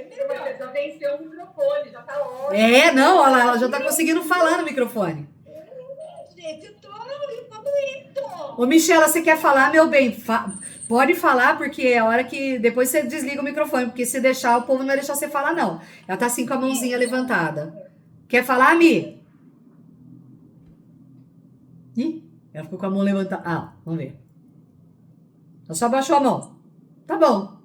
Você já venceu o microfone, já tá ótimo. É, não, olha lá, ela já tá conseguindo falar no microfone. Gente, eu tô evoluindo. Ô, Michela, você quer falar, meu bem? Pode falar, porque é a hora que depois você desliga o microfone, porque se deixar, o povo não vai deixar você falar, não. Ela tá assim com a mãozinha levantada. Quer falar, Mi? Ih, ela ficou com a mão levantada. Ah, vamos ver. Ela só abaixou a mão. Tá bom.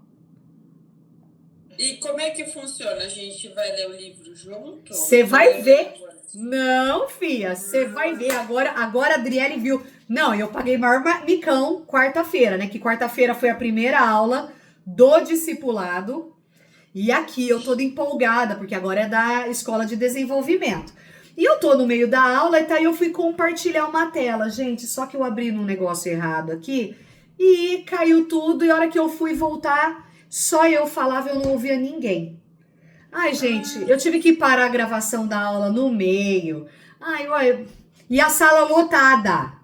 E como é que funciona? A gente vai ler o livro junto? Você vai ver. Não, filha, você vai ver. Agora a Adriele viu. Não, eu paguei maior micão quarta-feira, né? Que quarta-feira foi a primeira aula do discipulado. E aqui eu toda empolgada, porque agora é da escola de desenvolvimento. E eu tô no meio da aula e tá, eu fui compartilhar uma tela. Gente, só que eu abri num negócio errado aqui e caiu tudo. E a hora que eu fui voltar, só eu falava, eu não ouvia ninguém. Ai, gente, eu tive que parar a gravação da aula no meio. Ai, olha. E a sala lotada.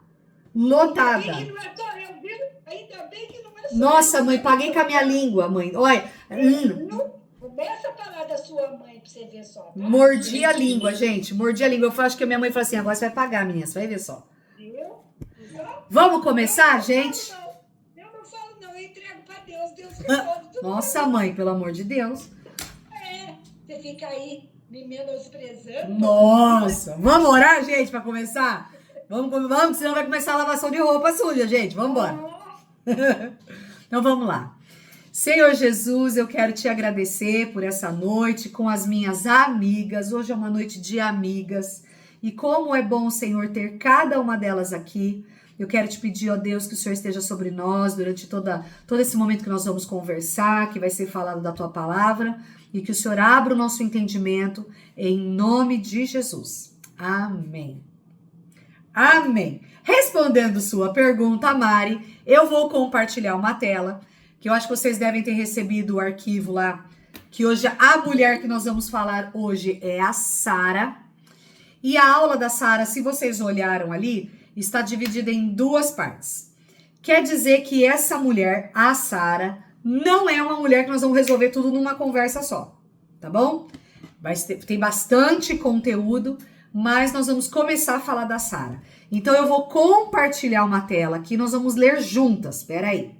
Lotada. Ainda bem que não é só eu, viu? Ainda bem que não é só Nossa, eu. mãe, paguei com a minha língua, mãe. Olha. Não começa a falar da sua mãe pra você ver só. Tá? Mordi a língua, gente. Mordi a língua. Eu acho que a minha mãe falou assim: agora você vai pagar, menina. Você vai ver só. Viu? Vamos começar, gente? Eu não falo, não. Eu entrego pra Deus. Deus resolve tudo. Nossa, mãe, pelo amor de Deus. Você fica aí me menosprezando. Nossa. Vamos orar, gente, pra começar? Vamos, senão vai começar a lavação de roupa suja, gente. Vamos embora. Então vamos lá. Senhor Jesus, eu quero te agradecer por essa noite com as minhas amigas. Hoje é uma noite de amigas. E como é bom, Senhor, ter cada uma delas aqui. Eu quero te pedir, ó Deus, que o Senhor esteja sobre nós durante todo esse momento que nós vamos conversar, que vai ser falado da tua palavra, e que o Senhor abra o nosso entendimento em nome de Jesus. Amém. Amém. Respondendo sua pergunta, Mari, eu vou compartilhar uma tela que eu acho que vocês devem ter recebido o arquivo lá, que hoje a mulher que nós vamos falar hoje é a Sara. E a aula da Sara, se vocês olharam ali, está dividida em duas partes. Quer dizer que essa mulher, a Sara, não é uma mulher que nós vamos resolver tudo numa conversa só, tá bom? Tem bastante conteúdo, mas nós vamos começar a falar da Sara. Então eu vou compartilhar uma tela aqui, nós vamos ler juntas, espera aí.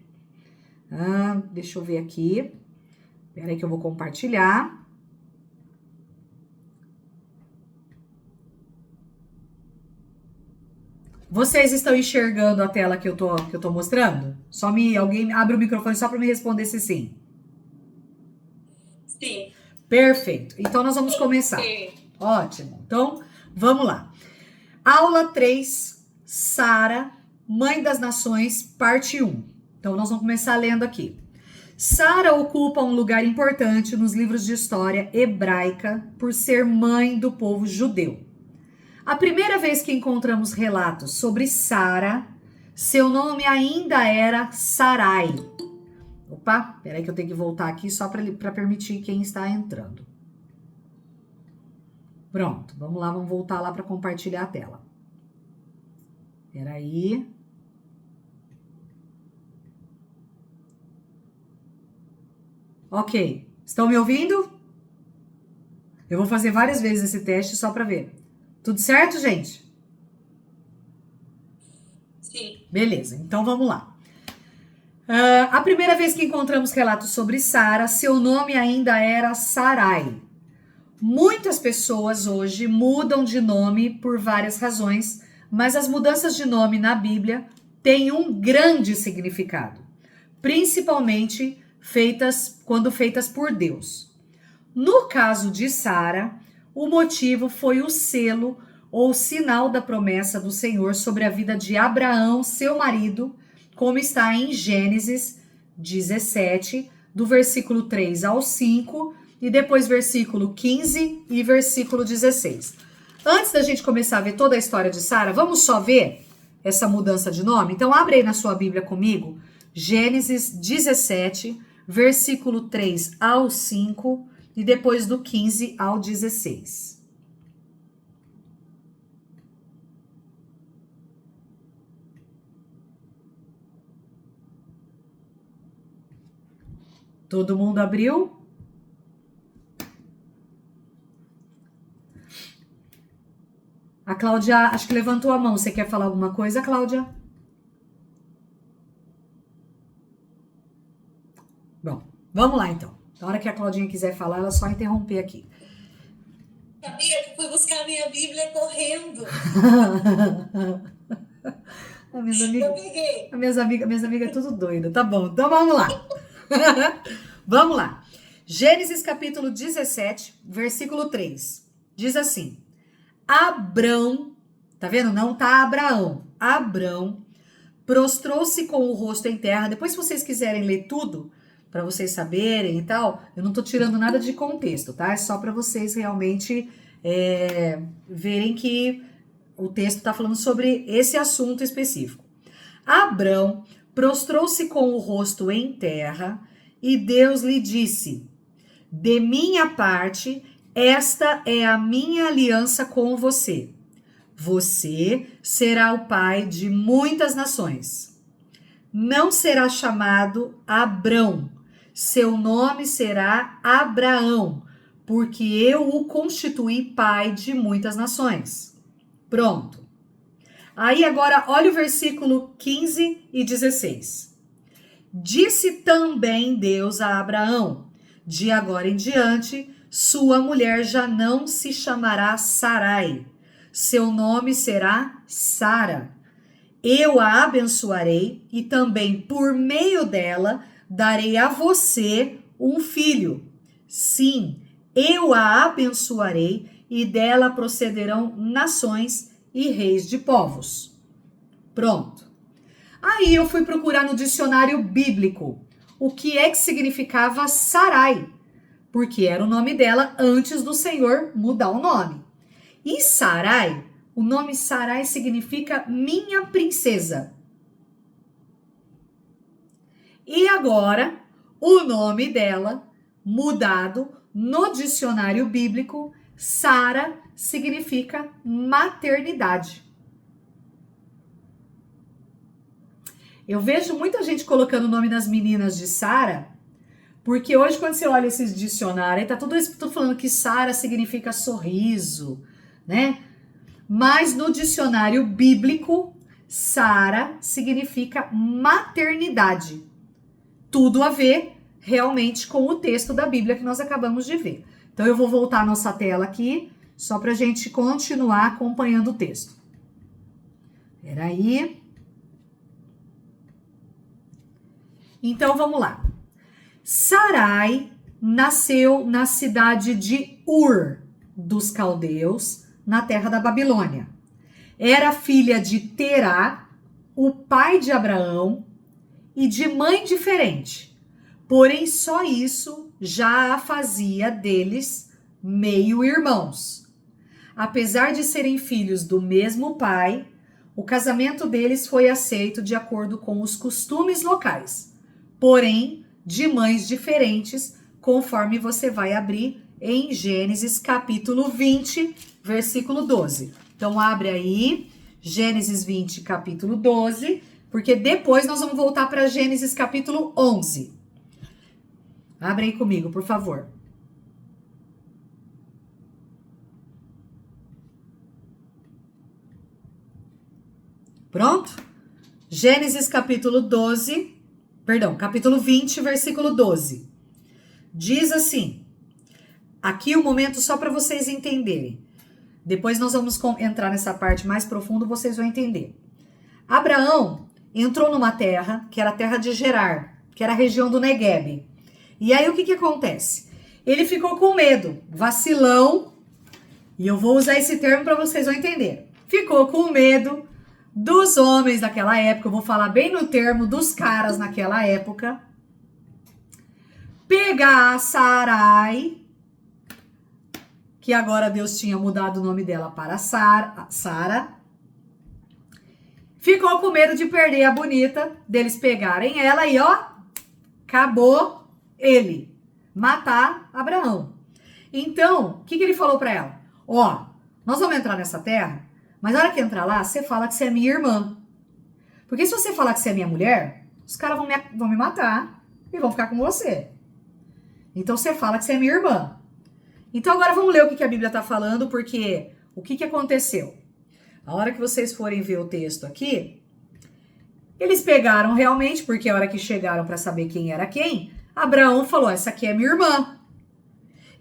Deixa eu ver aqui. Espera aí que eu vou compartilhar. Vocês estão enxergando a tela que eu tô mostrando? Alguém abre o microfone só para me responder se sim. Sim. Perfeito. Então nós vamos começar. Sim. Ótimo. Então, vamos lá. Aula 3, Sara, Mãe das Nações, parte 1. Então nós vamos começar lendo aqui. Sara ocupa um lugar importante nos livros de história hebraica por ser mãe do povo judeu. A primeira vez que encontramos relatos sobre Sara, seu nome ainda era Sarai. Opa, peraí que eu tenho que voltar aqui só para permitir quem está entrando. Pronto, vamos lá, vamos voltar lá para compartilhar a tela. Peraí. Ok, estão me ouvindo? Eu vou fazer várias vezes esse teste só para ver. Tudo certo, gente? Sim. Beleza, então vamos lá. A primeira vez que encontramos relatos sobre Sara, seu nome ainda era Sarai. Muitas pessoas hoje mudam de nome por várias razões, mas as mudanças de nome na Bíblia têm um grande significado, principalmente quando feitas por Deus. No caso de Sara, o motivo foi o selo ou sinal da promessa do Senhor sobre a vida de Abraão, seu marido, como está em Gênesis 17, do versículo 3 ao 5, e depois versículo 15 e versículo 16. Antes da gente começar a ver toda a história de Sara, vamos só ver essa mudança de nome? Então abre aí na sua Bíblia comigo, Gênesis 17, versículo 3 ao 5 e depois do 15 ao 16. Todo mundo abriu? A Cláudia, acho que levantou a mão. Você quer falar alguma coisa, Cláudia? Bom, vamos lá então. Na hora que a Claudinha quiser falar, ela só interromper aqui. Sabia que fui buscar minha Bíblia correndo. Eu peguei. Minhas amigas é tudo doida. Tá bom, então vamos lá. Vamos lá. Gênesis capítulo 17, versículo 3. Diz assim: Abrão, tá vendo? Não tá Abraão. Abrão prostrou-se com o rosto em terra. Depois, se vocês quiserem ler tudo, para vocês saberem e tal, eu não tô tirando nada de contexto, tá? É só para vocês realmente verem que o texto tá falando sobre esse assunto específico. Abrão prostrou-se com o rosto em terra e Deus lhe disse: de minha parte, esta é a minha aliança com você. Você será o pai de muitas nações. Não será chamado Abrão, seu nome será Abraão, porque eu o constituí pai de muitas nações. Pronto. Aí agora, olha o versículo 15 e 16. Disse também Deus a Abraão: de agora em diante, sua mulher já não se chamará Sarai, seu nome será Sara. Eu a abençoarei e também por meio dela darei a você um filho. Sim, eu a abençoarei e dela procederão nações e reis de povos. Pronto. Aí eu fui procurar no dicionário bíblico o que é que significava Sarai, porque era o nome dela antes do Senhor mudar o nome. E Sarai, o nome Sarai significa minha princesa. E agora, o nome dela, mudado no dicionário bíblico, Sara significa maternidade. Eu vejo muita gente colocando o nome das meninas de Sara, porque hoje quando você olha esses dicionários, tá tudo falando que Sara significa sorriso, né? Mas no dicionário bíblico, Sara significa maternidade. Tudo a ver realmente com o texto da Bíblia que nós acabamos de ver. Então eu vou voltar a nossa tela aqui, só para a gente continuar acompanhando o texto. Peraí. Então vamos lá. Sarai nasceu na cidade de Ur dos caldeus, na terra da Babilônia. Era filha de Terá, o pai de Abraão, e de mãe diferente. Porém, só isso já a fazia deles meio-irmãos. Apesar de serem filhos do mesmo pai, o casamento deles foi aceito de acordo com os costumes locais, porém de mães diferentes, conforme você vai abrir em Gênesis capítulo 20, versículo 12. Então abre aí, Gênesis 20, capítulo 12, porque depois nós vamos voltar para Gênesis capítulo 11. Abre aí comigo, por favor. Pronto? Gênesis capítulo 12, capítulo 20, versículo 12. Diz assim, aqui o momento só para vocês entenderem. Depois nós vamos entrar nessa parte mais profunda, vocês vão entender. Abraão entrou numa terra, que era a terra de Gerar, que era a região do Negueb. E aí o que acontece? Ele ficou com medo, vacilão, e eu vou usar esse termo para vocês vão entender. Ficou com medo dos homens daquela época, eu vou falar bem no termo dos caras naquela época, pegar a Sarai, que agora Deus tinha mudado o nome dela para Sara, ficou com medo de perder a bonita, deles pegarem ela e ó, acabou ele, matar Abraão. Então, o que ele falou para ela? Ó, nós vamos entrar nessa terra, mas na hora que entrar lá, você fala que você é minha irmã. Porque se você falar que você é minha mulher, os caras vão me matar e vão ficar com você. Então você fala que você é minha irmã. Então agora vamos ler o que a Bíblia está falando, porque o que aconteceu? A hora que vocês forem ver o texto aqui, eles pegaram realmente, porque a hora que chegaram para saber quem era quem, Abraão falou, essa aqui é minha irmã.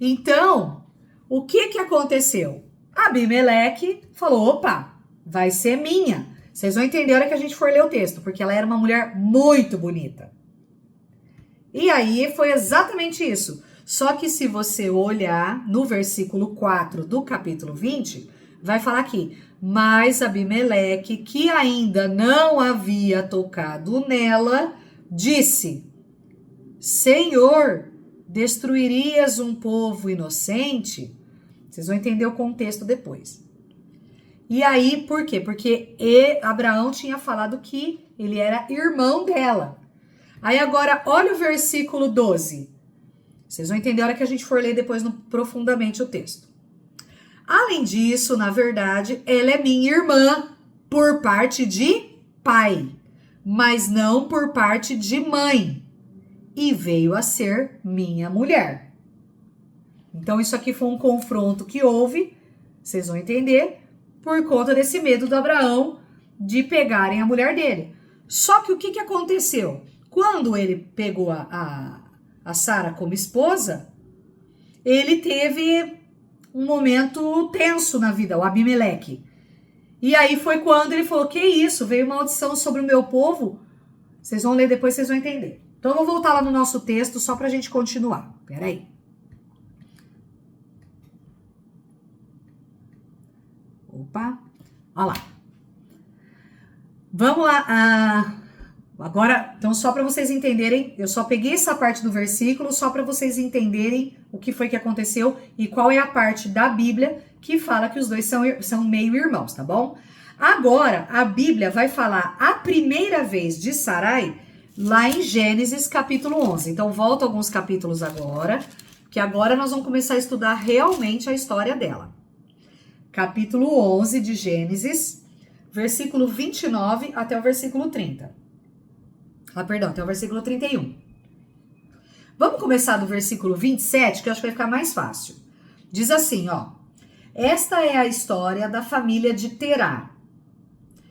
Então, o que aconteceu? Abimeleque falou, opa, vai ser minha. Vocês vão entender a hora que a gente for ler o texto, porque ela era uma mulher muito bonita. E aí foi exatamente isso. Só que se você olhar no versículo 4 do capítulo 20, vai falar aqui, mas Abimeleque, que ainda não havia tocado nela, disse, Senhor, destruirias um povo inocente? Vocês vão entender o contexto depois. E aí, por quê? Porque Abraão tinha falado que ele era irmão dela. Aí agora, olha o versículo 12. Vocês vão entender a hora que a gente for ler depois profundamente o texto. Além disso, na verdade, ela é minha irmã por parte de pai, mas não por parte de mãe. E veio a ser minha mulher. Então, isso aqui foi um confronto que houve, vocês vão entender, por conta desse medo do Abraão de pegarem a mulher dele. Só que o que aconteceu? Quando ele pegou a Sara como esposa, ele teve um momento tenso na vida, o Abimeleque. E aí foi quando ele falou, que isso, veio maldição sobre o meu povo? Vocês vão ler depois, vocês vão entender. Então, eu vou voltar lá no nosso texto só pra gente continuar. Peraí. Opa, olha lá. Vamos lá. Agora, então, só para vocês entenderem, eu só peguei essa parte do versículo só para vocês entenderem o que foi que aconteceu e qual é a parte da Bíblia que fala que os dois são meio irmãos, tá bom? Agora, a Bíblia vai falar a primeira vez de Sarai lá em Gênesis capítulo 11. Então, volta alguns capítulos agora, que agora nós vamos começar a estudar realmente a história dela. Capítulo 11 de Gênesis, versículo 29 até o versículo 30. Até o versículo 31. Vamos começar do versículo 27, que eu acho que vai ficar mais fácil. Diz assim, ó. Esta é a história da família de Terá.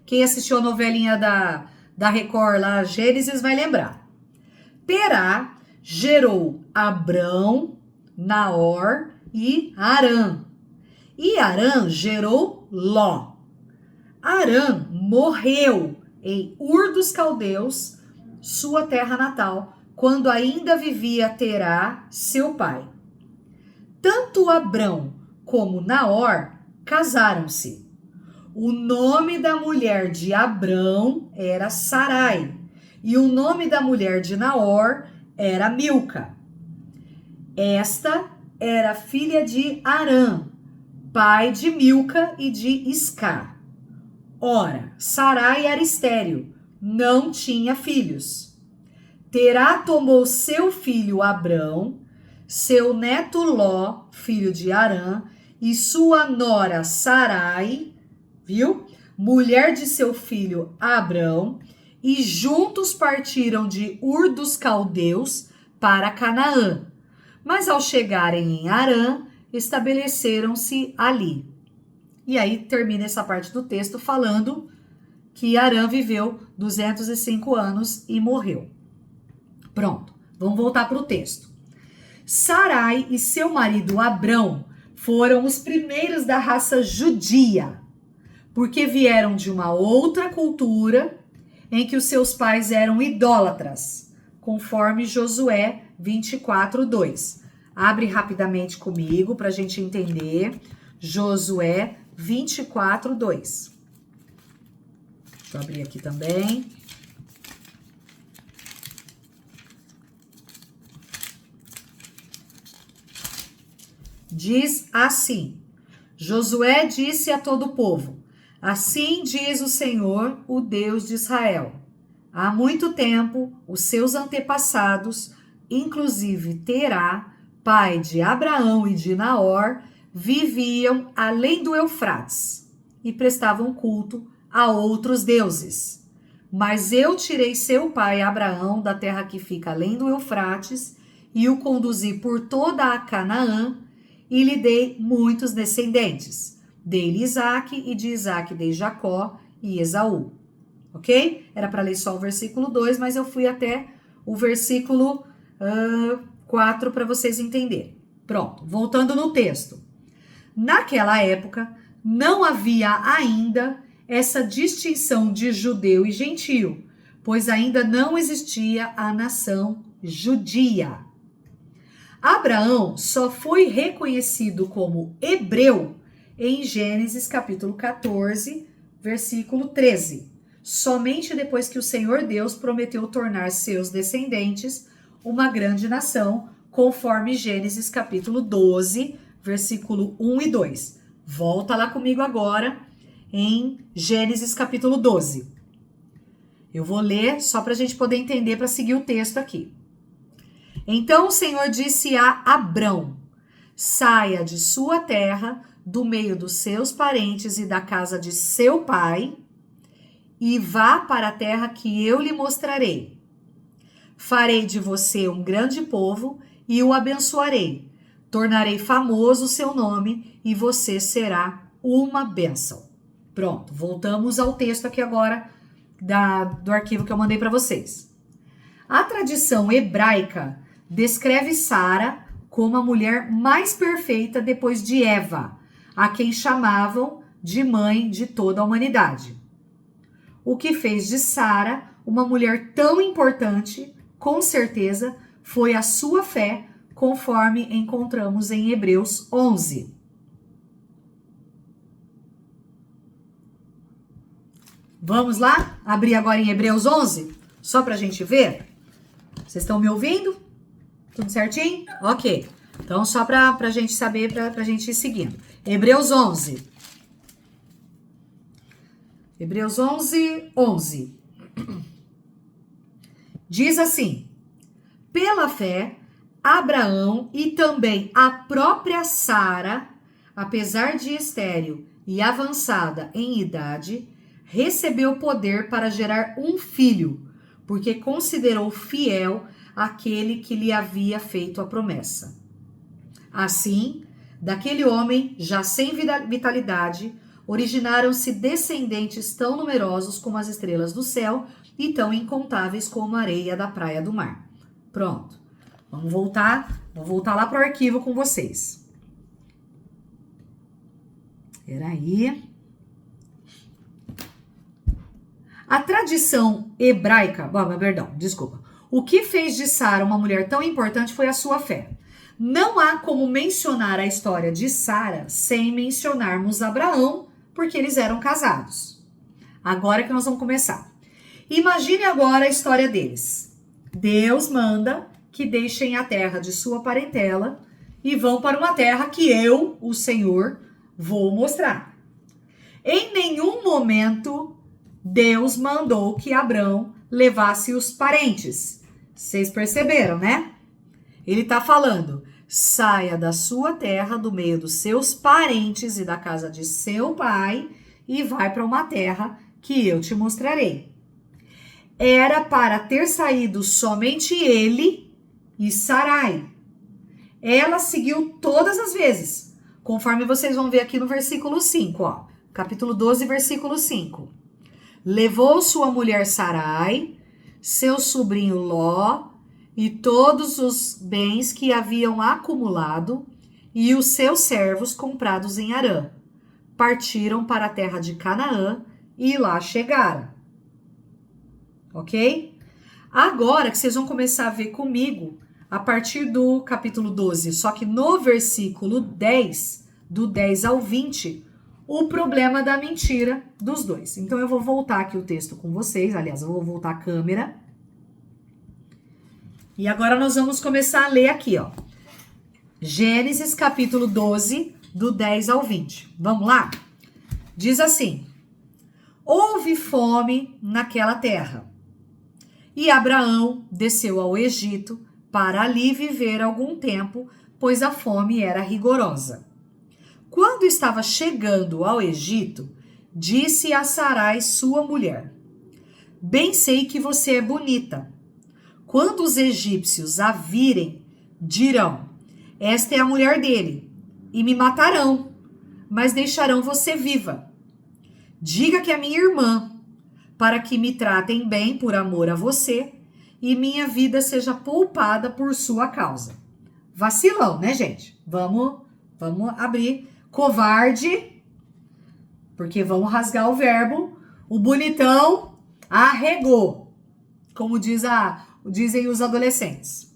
Quem assistiu a novelinha da Record lá, Gênesis, vai lembrar. Terá gerou Abrão, Naor e Harã. E Harã gerou Ló. Harã morreu em Ur dos Caldeus, sua terra natal, quando ainda vivia Terá, seu pai. Tanto Abrão como Naor casaram-se. O nome da mulher de Abrão era Sarai, e o nome da mulher de Naor era Milca. Esta era filha de Harã, pai de Milca e de Isca. Ora, Sarai era estéril, não tinha filhos. Terá tomou seu filho Abrão, seu neto Ló, filho de Harã, e sua nora Sarai, viu? Mulher de seu filho Abrão, e juntos partiram de Ur dos Caldeus para Canaã. Mas ao chegarem em Harã, estabeleceram-se ali. E aí termina essa parte do texto falando que Harã viveu 205 anos e morreu. Pronto, vamos voltar para o texto. Sarai e seu marido Abrão foram os primeiros da raça judia, porque vieram de uma outra cultura em que os seus pais eram idólatras, conforme Josué 24:2. Abre rapidamente comigo para a gente entender. Josué 24:2. Deixa eu abrir aqui também. Diz assim: Josué disse a todo o povo: assim diz o Senhor, o Deus de Israel. Há muito tempo, os seus antepassados, inclusive Terá, pai de Abraão e de Naor, viviam além do Eufrates e prestavam culto a outros deuses. Mas eu tirei seu pai Abraão da terra que fica além do Eufrates e o conduzi por toda a Canaã e lhe dei muitos descendentes. dei-lhe Isaque, e de Isaque dei Jacó e Esaú. Ok? Era para ler só o versículo 2, mas eu fui até o versículo 4 para vocês entenderem. Pronto, voltando no texto. Naquela época, não havia ainda essa distinção de judeu e gentio, pois ainda não existia a nação judia. Abraão só foi reconhecido como hebreu em Gênesis capítulo 14, versículo 13. Somente depois que o Senhor Deus prometeu tornar seus descendentes uma grande nação, conforme Gênesis capítulo 12, versículo 1 e 2. Volta lá comigo agora em Gênesis capítulo 12. Eu vou ler só para a gente poder entender, para seguir o texto aqui. Então o Senhor disse a Abrão: saia de sua terra, do meio dos seus parentes e da casa de seu pai, e vá para a terra que eu lhe mostrarei. Farei de você um grande povo e o abençoarei. Tornarei famoso o seu nome e você será uma bênção. Pronto, voltamos ao texto aqui agora do arquivo que eu mandei para vocês. A tradição hebraica descreve Sara como a mulher mais perfeita depois de Eva, a quem chamavam de mãe de toda a humanidade. O que fez de Sara uma mulher tão importante, com certeza, foi a sua fé, conforme encontramos em Hebreus 11. Vamos lá? Abrir agora em Hebreus 11? Só para a gente ver? Vocês estão me ouvindo? Tudo certinho? Ok. Então, só para a gente saber, para a gente ir seguindo. Hebreus 11. Hebreus 11, 11. Diz assim: pela fé, Abraão e também a própria Sara, apesar de estéril e avançada em idade, recebeu poder para gerar um filho, porque considerou fiel aquele que lhe havia feito a promessa. Assim, daquele homem, já sem vitalidade, originaram-se descendentes tão numerosos como as estrelas do céu e tão incontáveis como a areia da praia do mar. Pronto. Vamos voltar lá para o arquivo com vocês. Peraí. A tradição hebraica, o que fez de Sara uma mulher tão importante foi a sua fé. Não há como mencionar a história de Sara sem mencionarmos Abraão, porque eles eram casados. Agora que nós vamos começar. Imagine agora a história deles. Deus manda que deixem a terra de sua parentela e vão para uma terra que eu, o Senhor, vou mostrar. Em nenhum momento Deus mandou que Abrão levasse os parentes. Vocês perceberam, né? Ele está falando: saia da sua terra, do meio dos seus parentes e da casa de seu pai, e vai para uma terra que eu te mostrarei. Era para ter saído somente ele e Sarai. Ela seguiu todas as vezes, conforme vocês vão ver aqui no versículo 5, ó. Capítulo 12, versículo 5. Levou sua mulher Sarai, seu sobrinho Ló, e todos os bens que haviam acumulado, e os seus servos comprados em Harã. Partiram para a terra de Canaã e lá chegaram. Ok? Agora que vocês vão começar a ver comigo, a partir do capítulo 12, só que no versículo 10, do 10 ao 20, o problema da mentira dos dois. Então, eu vou voltar aqui o texto com vocês. Aliás, eu vou voltar a câmera. E agora nós vamos começar a ler aqui, ó. Gênesis capítulo 12, do 10 ao 20. Vamos lá? Diz assim: houve fome naquela terra, e Abraão desceu ao Egito para ali viver algum tempo, pois a fome era rigorosa. Quando estava chegando ao Egito, disse a Sarai, sua mulher: bem sei que você é bonita. Quando os egípcios a virem, dirão: esta é a mulher dele, e me matarão. mas deixarão você viva. Diga que é minha irmã, para que me tratem bem por amor a você e minha vida seja poupada por sua causa. Vacilão, né, gente? Vamos abrir. Covarde, porque vamos rasgar o verbo. O bonitão arregou, como dizem os adolescentes.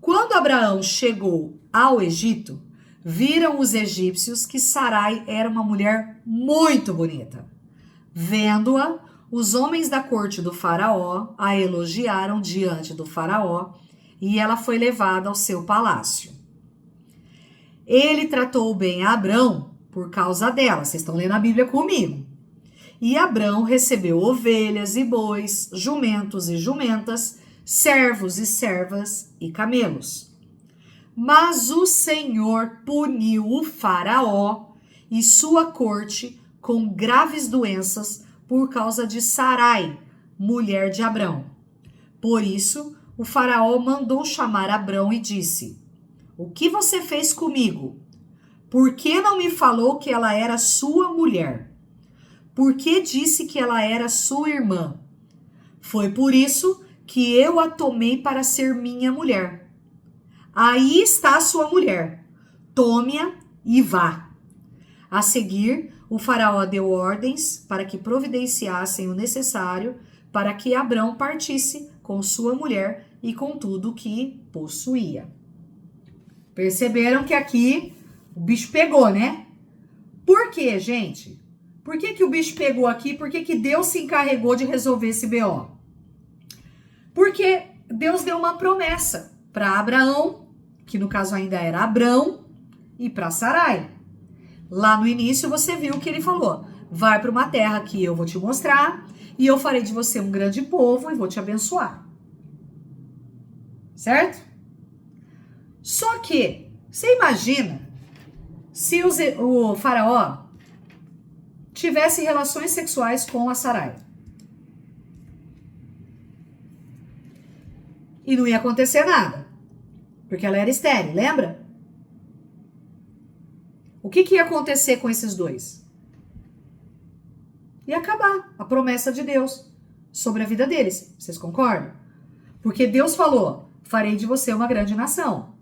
Quando Abraão chegou ao Egito, viram os egípcios que Sarai era uma mulher muito bonita. Vendo-a, os homens da corte do faraó a elogiaram diante do faraó e ela foi levada ao seu palácio. Ele tratou bem a Abrão por causa dela. Vocês estão lendo a Bíblia comigo. E Abrão recebeu ovelhas e bois, jumentos e jumentas, servos e servas e camelos. Mas o Senhor puniu o faraó e sua corte com graves doenças por causa de Sarai, mulher de Abrão. Por isso, o faraó mandou chamar Abrão e disse: o que você fez comigo? Por que não me falou que ela era sua mulher? Por que disse que ela era sua irmã? Foi por isso que eu a tomei para ser minha mulher. Aí está a sua mulher. Tome-a e vá. A seguir, o faraó deu ordens para que providenciassem o necessário para que Abrão partisse com sua mulher e com tudo o que possuía. Perceberam que aqui o bicho pegou, né? Por quê, gente? Por que o bicho pegou aqui? Por que Deus se encarregou de resolver esse BO? Porque Deus deu uma promessa para Abraão, que no caso ainda era Abrão, e para Sarai. Lá no início você viu que ele falou: vai para uma terra que eu vou te mostrar e eu farei de você um grande povo e vou te abençoar. Certo? Só que, você imagina se o faraó tivesse relações sexuais com a Sarai. E não ia acontecer nada, porque ela era estéril, lembra? O que ia acontecer com esses dois? Ia acabar a promessa de Deus sobre a vida deles. Vocês concordam? Porque Deus falou: farei de você uma grande nação.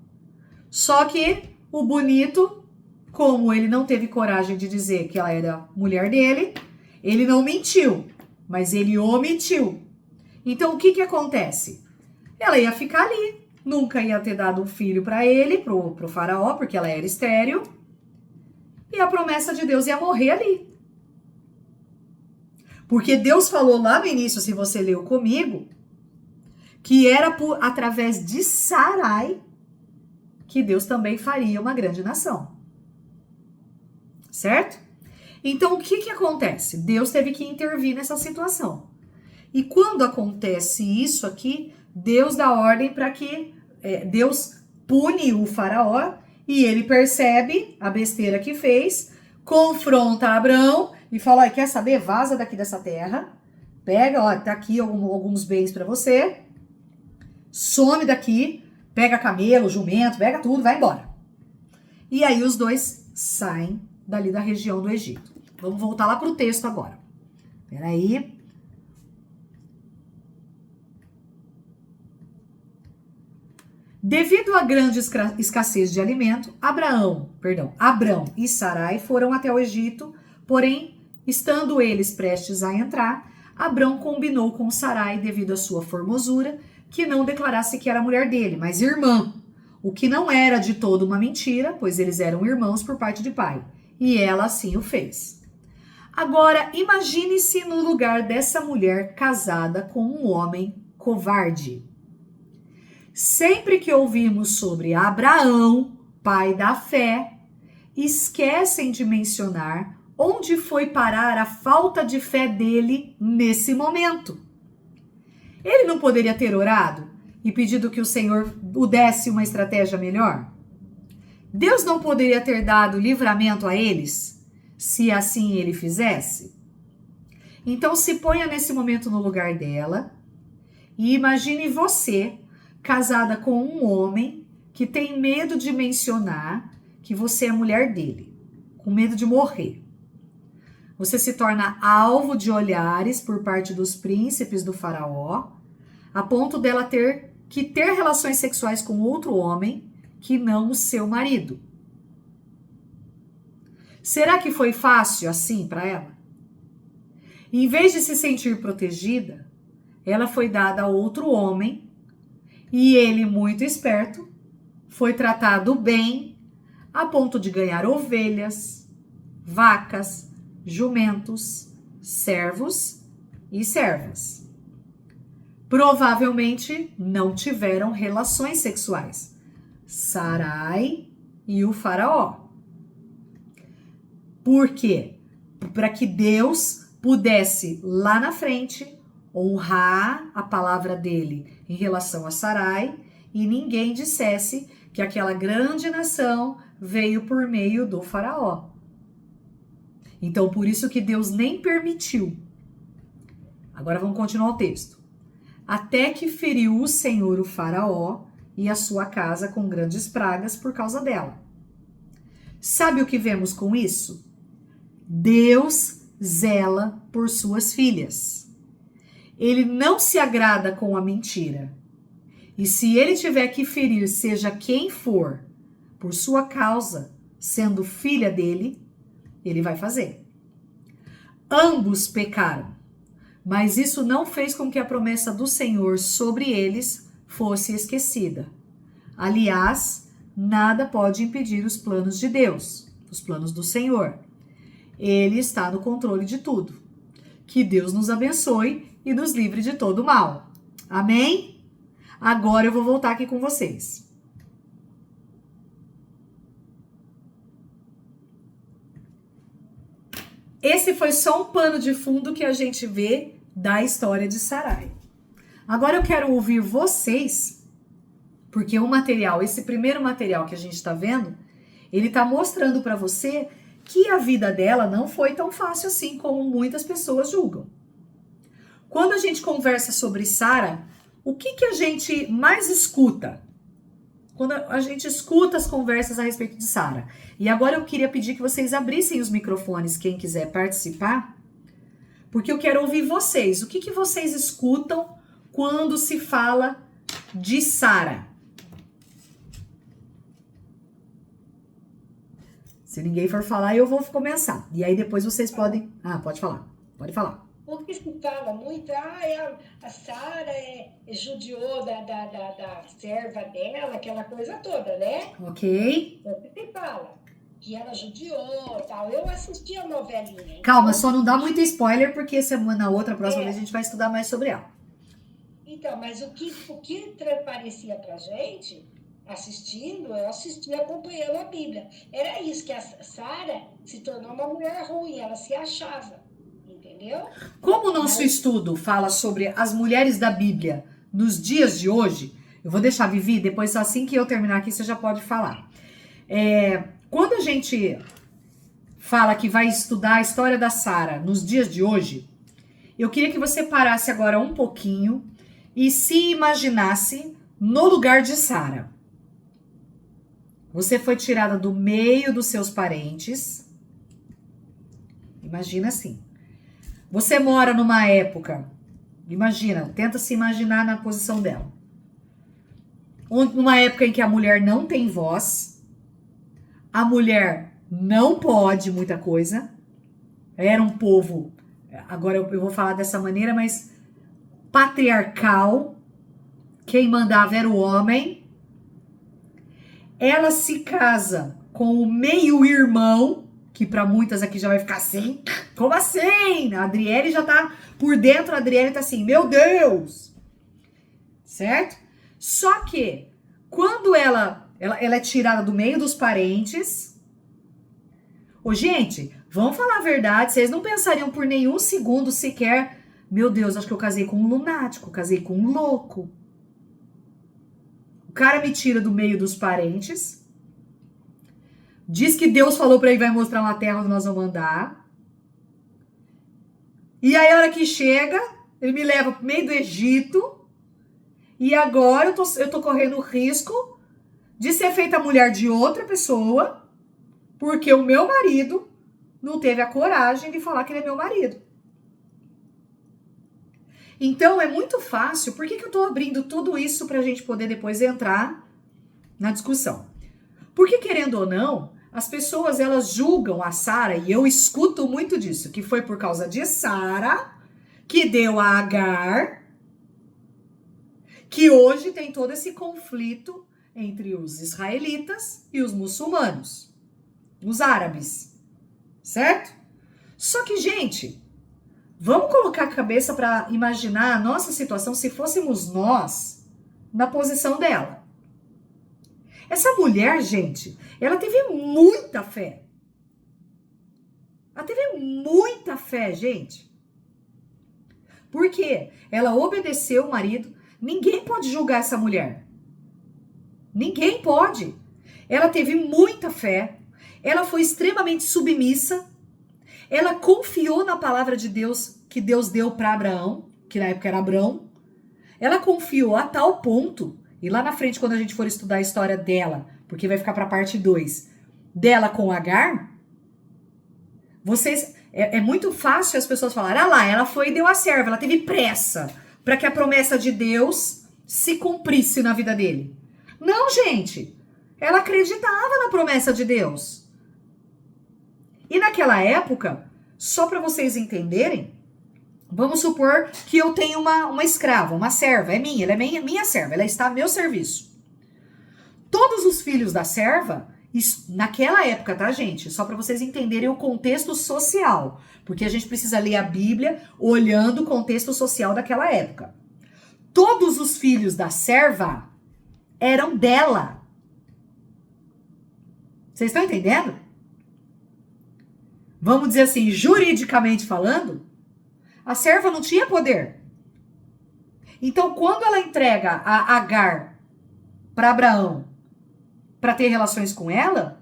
Só que o bonito, como ele não teve coragem de dizer que ela era mulher dele, ele não mentiu, mas ele omitiu. Então, o que acontece? Ela ia ficar ali, nunca ia ter dado um filho para ele, pro faraó, porque ela era estéril, e a promessa de Deus ia morrer ali. Porque Deus falou lá no início, se você leu comigo, que era através de Sarai que Deus também faria uma grande nação. Certo? Então, o que acontece? Deus teve que intervir nessa situação. E quando acontece isso aqui, Deus dá ordem para que Deus pune o faraó e ele percebe a besteira que fez, confronta Abrão e fala: quer saber? Vaza daqui dessa terra, pega, tá aqui alguns bens para você, some daqui, pega camelo, jumento, pega tudo, vai embora. E aí os dois saem dali da região do Egito. Vamos voltar lá para o texto agora. Peraí. Devido à grande escassez de alimento, Abrão e Sarai foram até o Egito, porém, estando eles prestes a entrar, Abrão combinou com Sarai, devido à sua formosura, que não declarasse que era mulher dele, mas irmã, o que não era de todo uma mentira, pois eles eram irmãos por parte de pai, e ela assim o fez. Agora, imagine-se no lugar dessa mulher casada com um homem covarde. Sempre que ouvimos sobre Abraão, pai da fé, esquecem de mencionar onde foi parar a falta de fé dele nesse momento. Ele não poderia ter orado e pedido que o Senhor o desse uma estratégia melhor? Deus não poderia ter dado livramento a eles, se assim ele fizesse? Então se ponha nesse momento no lugar dela e imagine você casada com um homem que tem medo de mencionar que você é mulher dele, com medo de morrer. Você se torna alvo de olhares por parte dos príncipes do faraó, a ponto dela ter que ter relações sexuais com outro homem que não o seu marido. Será que foi fácil assim para ela? Em vez de se sentir protegida, ela foi dada a outro homem e ele, muito esperto, foi tratado bem a ponto de ganhar ovelhas, vacas, jumentos, servos e servas. Provavelmente não tiveram relações sexuais, Sarai e o faraó. Por quê? Para que Deus pudesse lá na frente honrar a palavra dele em relação a Sarai e ninguém dissesse que aquela grande nação veio por meio do faraó. Então, por isso que Deus nem permitiu. Agora vamos continuar o texto. Até que feriu o Senhor o faraó e a sua casa com grandes pragas por causa dela. Sabe o que vemos com isso? Deus zela por suas filhas. Ele não se agrada com a mentira. E se ele tiver que ferir seja quem for, por sua causa, sendo filha dele, ele vai fazer. Ambos pecaram, mas isso não fez com que a promessa do Senhor sobre eles fosse esquecida. Aliás, nada pode impedir os planos de Deus, os planos do Senhor. Ele está no controle de tudo. Que Deus nos abençoe e nos livre de todo mal. Amém? Agora eu vou voltar aqui com vocês. Esse foi só um pano de fundo que a gente vê da história de Sarai. Agora eu quero ouvir vocês, porque o material, esse primeiro material que a gente está vendo, ele está mostrando para você que a vida dela não foi tão fácil assim como muitas pessoas julgam. Quando a gente conversa sobre Sara, o que a gente mais escuta? Quando a gente escuta as conversas a respeito de Sara. E agora eu queria pedir que vocês abrissem os microfones, quem quiser participar, porque eu quero ouvir vocês. O que vocês escutam quando se fala de Sara? Se ninguém for falar, eu vou começar. E aí depois vocês podem... Ah, pode falar. Pode falar. Porque se fala muito, a Sara judiou da serva dela, aquela coisa toda, né? Ok. Então, se fala que ela judiou e tal. Eu assisti a novelinha. Calma, só não dá muito spoiler, porque na próxima vez a gente vai estudar mais sobre ela. Então, mas o que transparecia pra gente, assistindo, eu assisti acompanhando a Bíblia. Era isso, que a Sara se tornou uma mulher ruim, ela se achava. Entendeu? Como o nosso estudo fala sobre as mulheres da Bíblia nos dias de hoje, eu vou deixar a Vivi, depois assim que eu terminar aqui você já pode falar. Quando a gente fala que vai estudar a história da Sara nos dias de hoje, eu queria que você parasse agora um pouquinho e se imaginasse no lugar de Sara. Você foi tirada do meio dos seus parentes. Imagina assim. Você mora numa época, imagina, tenta se imaginar na posição dela. Numa época em que a mulher não tem voz, a mulher não pode muita coisa. Era um povo, agora eu vou falar dessa maneira, mas patriarcal. Quem mandava era o homem. Ela se casa com o meio-irmão, que para muitas aqui já vai ficar assim, como assim? A Adriele já tá por dentro, a Adriele tá assim, meu Deus! Certo? Só que, quando ela é tirada do meio dos parentes... Ô, gente, vamos falar a verdade, vocês não pensariam por nenhum segundo sequer, meu Deus, acho que eu casei com um lunático, casei com um louco. O cara me tira do meio dos parentes... Diz que Deus falou pra ele, vai mostrar uma terra onde nós vamos andar. E aí, a hora que chega, ele me leva pro meio do Egito. E agora eu tô correndo o risco de ser feita mulher de outra pessoa, Porque o meu marido não teve a coragem de falar que ele é meu marido. Então, é muito fácil. Por que eu tô abrindo tudo isso pra gente poder depois entrar na discussão? Porque, querendo ou não, as pessoas, elas julgam a Sara, e eu escuto muito disso, que foi por causa de Sara que deu a Agar, que hoje tem todo esse conflito entre os israelitas e os muçulmanos, os árabes, certo? Só que, gente, vamos colocar a cabeça para imaginar a nossa situação se fôssemos nós na posição dela. Essa mulher, gente, ela teve muita fé. Ela teve muita fé, gente. Por quê? Ela obedeceu o marido. Ninguém pode julgar essa mulher. Ninguém pode. Ela teve muita fé. Ela foi extremamente submissa. Ela confiou na palavra de Deus que Deus deu para Abraão, que na época era Abrão. Ela confiou a tal ponto, e lá na frente, quando a gente for estudar a história dela, porque vai ficar para a parte 2, dela com Agar, é muito fácil as pessoas falarem, ah lá, ela foi e deu a serva, ela teve pressa para que a promessa de Deus se cumprisse na vida dele. Não, gente, ela acreditava na promessa de Deus. E naquela época, só para vocês entenderem, vamos supor que eu tenho uma escrava, uma serva, é minha, ela é minha serva, ela está a meu serviço. Todos os filhos da serva, naquela época, tá, gente? Só para vocês entenderem o contexto social, porque a gente precisa ler a Bíblia olhando o contexto social daquela época. Todos os filhos da serva eram dela. Vocês estão entendendo? Vamos dizer assim, juridicamente falando, a serva não tinha poder. Então, quando ela entrega a Agar para Abraão para ter relações com ela,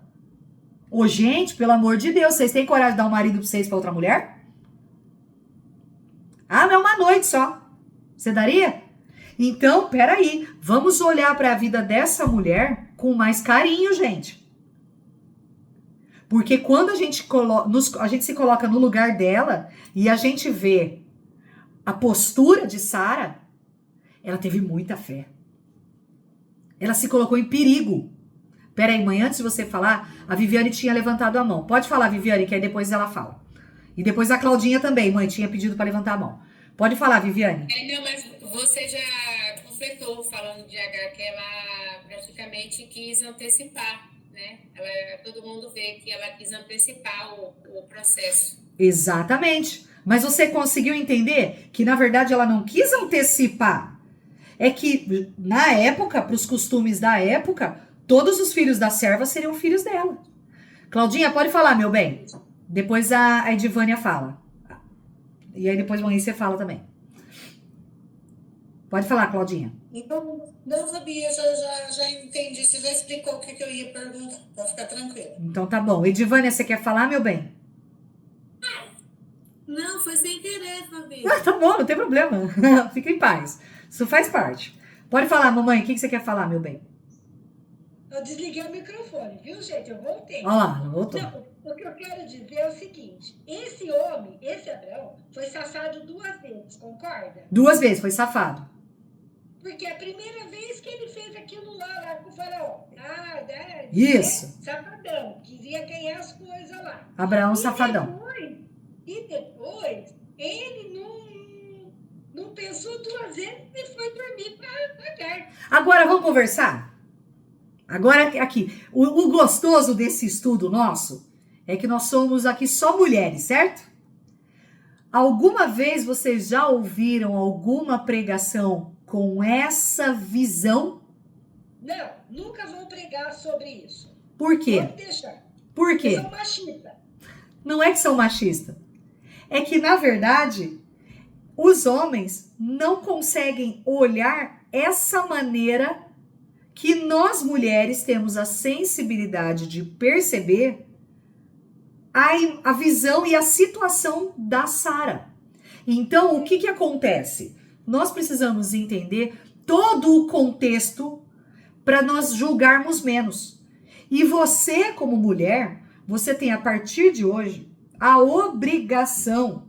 ô gente, pelo amor de Deus, vocês têm coragem de dar um marido para vocês para outra mulher? Ah, não é uma noite só. Você daria? Então, peraí, vamos olhar para a vida dessa mulher com mais carinho, gente. Porque quando a gente se coloca no lugar dela e a gente vê a postura de Sara, ela teve muita fé. Ela se colocou em perigo. Peraí, mãe, antes de você falar, a Viviane tinha levantado a mão. Pode falar, Viviane, que aí depois ela fala. E depois a Claudinha também, mãe, tinha pedido para levantar a mão. Pode falar, Viviane. Não, mas você já completou falando de Agar, que ela praticamente quis antecipar, né? Todo mundo vê que ela quis antecipar o processo. Exatamente. Mas você conseguiu entender que, na verdade, ela não quis antecipar. É que, na época, para os costumes da época, todos os filhos da serva seriam filhos dela. Claudinha, pode falar, meu bem. Depois a Edivânia fala. E aí depois você fala também. Pode falar, Claudinha. Então, não sabia, já entendi. Você já explicou o que eu ia perguntar. Pode ficar tranquilo. Então tá bom. Edivânia, você quer falar, meu bem? Não, foi sem querer, Fabi. Ah, tá bom, não tem problema. Fica em paz. Isso faz parte. Pode falar, mamãe. O que você quer falar, meu bem? Eu desliguei o microfone, viu, gente? Eu voltei. Olha lá, não voltou. Não, o que eu quero dizer é o seguinte. Esse homem, esse Abraão, foi safado 2 vezes, concorda? 2 vezes, foi safado. Porque a primeira vez que ele fez aquilo lá com o faraó. Isso. Safadão. Queria ganhar as coisas lá. Abraão safadão. Depois, ele não pensou 2 vezes e foi dormir para Agar. Agora, vamos conversar? Agora, aqui, o gostoso desse estudo nosso é que nós somos aqui só mulheres, certo? Alguma vez vocês já ouviram alguma pregação com essa visão? Não, nunca vou pregar sobre isso. Por quê? Pode deixar. Por quê? Eu sou machista. Não é que são machistas. É que, na verdade, os homens não conseguem olhar essa maneira que nós mulheres temos a sensibilidade de perceber a visão e a situação da Sara. Então, o que acontece? Nós precisamos entender todo o contexto para nós julgarmos menos. E você, como mulher, você tem a partir de hoje a obrigação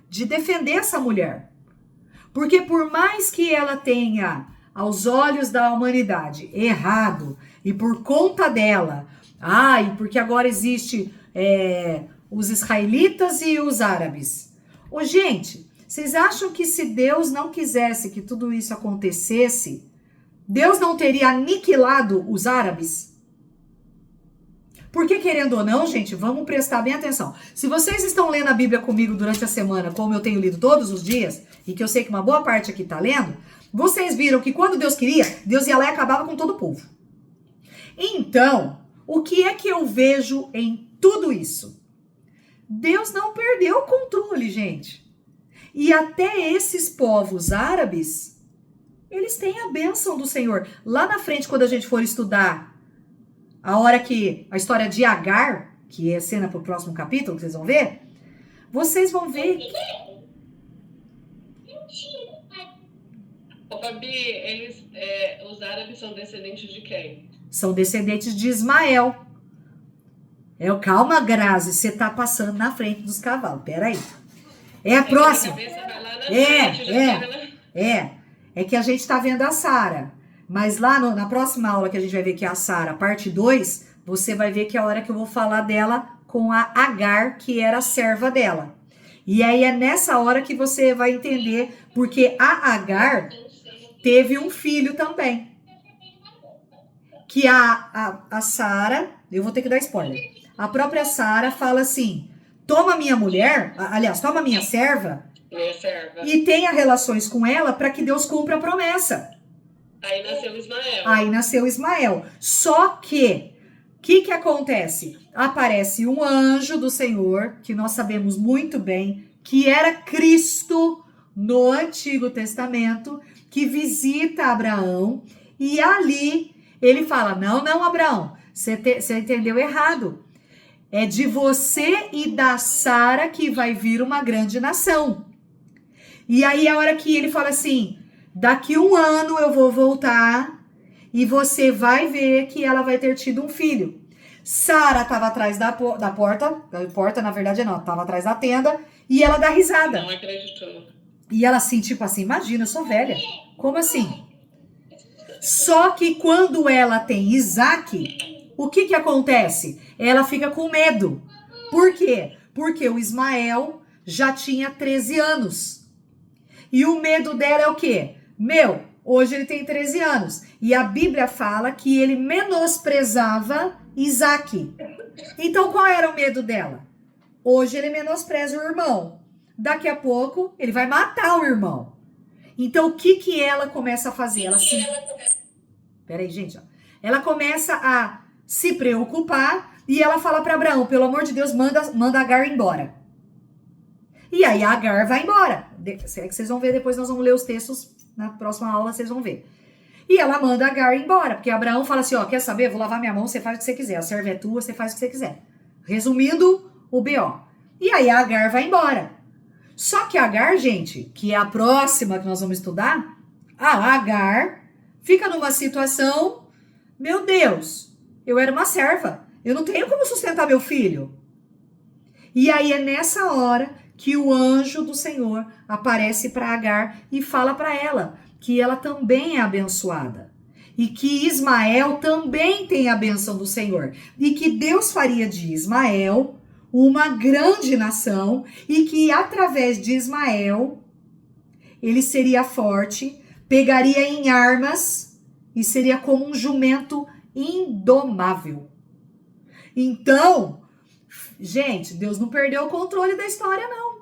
de defender essa mulher. Porque por mais que ela tenha, aos olhos da humanidade, errado, e por conta dela, e porque agora existe os israelitas e os árabes. Ô, gente, vocês acham que se Deus não quisesse que tudo isso acontecesse, Deus não teria aniquilado os árabes? Porque, querendo ou não, gente, vamos prestar bem atenção. Se vocês estão lendo a Bíblia comigo durante a semana, como eu tenho lido todos os dias, e que eu sei que uma boa parte aqui está lendo, vocês viram que quando Deus queria, Deus ia lá e acabava com todo o povo. Então, o que é que eu vejo em tudo isso? Deus não perdeu o controle, gente. E até esses povos árabes, eles têm a bênção do Senhor. Lá na frente, quando a gente for estudar a história de Agar, que é cena para o próximo capítulo, que vocês vão ver que... Ô, Fabi, os árabes são descendentes de quem? São descendentes de Ismael. Calma, Grazi, você tá passando na frente dos cavalos. Peraí. É a próxima. É que a gente tá vendo a Sara. Mas lá na próxima aula que a gente vai ver que é a Sara, parte 2, você vai ver que é a hora que eu vou falar dela com a Agar, que era a serva dela. E aí é nessa hora que você vai entender porque a Agar teve um filho também. Que a Sara, eu vou ter que dar spoiler. A própria Sara fala assim: toma minha mulher, aliás, toma minha serva, e tenha relações com ela para que Deus cumpra a promessa. Aí nasceu Ismael. Só que, o que acontece? Aparece um anjo do Senhor, que nós sabemos muito bem, que era Cristo no Antigo Testamento, que visita Abraão, e ali ele fala: não, Abraão, você entendeu errado. É de você e da Sara que vai vir uma grande nação. E aí a hora que ele fala assim: daqui 1 ano eu vou voltar e você vai ver que ela vai ter tido um filho. Sara estava atrás da porta, na verdade não, estava atrás da tenda, e ela dá risada. Não acreditou. E ela assim, tipo assim, imagina, eu sou velha. Como assim? Só que quando ela tem Isaac, o que acontece? Ela fica com medo. Por quê? Porque o Ismael já tinha 13 anos. E o medo dela é o quê? Hoje ele tem 13 anos. E a Bíblia fala que ele menosprezava Isaac. Então qual era o medo dela? Hoje ele menospreza o irmão. Daqui a pouco ele vai matar o irmão. Então o que ela começa a fazer? Peraí, gente. Ela começa a se preocupar e ela fala para Abraão: pelo amor de Deus, manda Agar embora. E aí a Agar vai embora. Vocês vão ver depois, nós vamos ler os textos na próxima aula, vocês vão ver. E ela manda Agar embora, porque Abraão fala assim: quer saber? Vou lavar minha mão, você faz o que você quiser. A serva é tua, você faz o que você quiser. Resumindo o BO. E aí a Agar vai embora. Só que a Agar, gente, que é a próxima que nós vamos estudar, a Agar fica numa situação: meu Deus, eu era uma serva, eu não tenho como sustentar meu filho. E aí é nessa hora que o anjo do Senhor aparece para Agar e fala para ela que ela também é abençoada. E que Ismael também tem a bênção do Senhor. E que Deus faria de Ismael uma grande nação. E que através de Ismael ele seria forte, pegaria em armas e seria como um jumento indomável. Então, gente, Deus não perdeu o controle da história, não.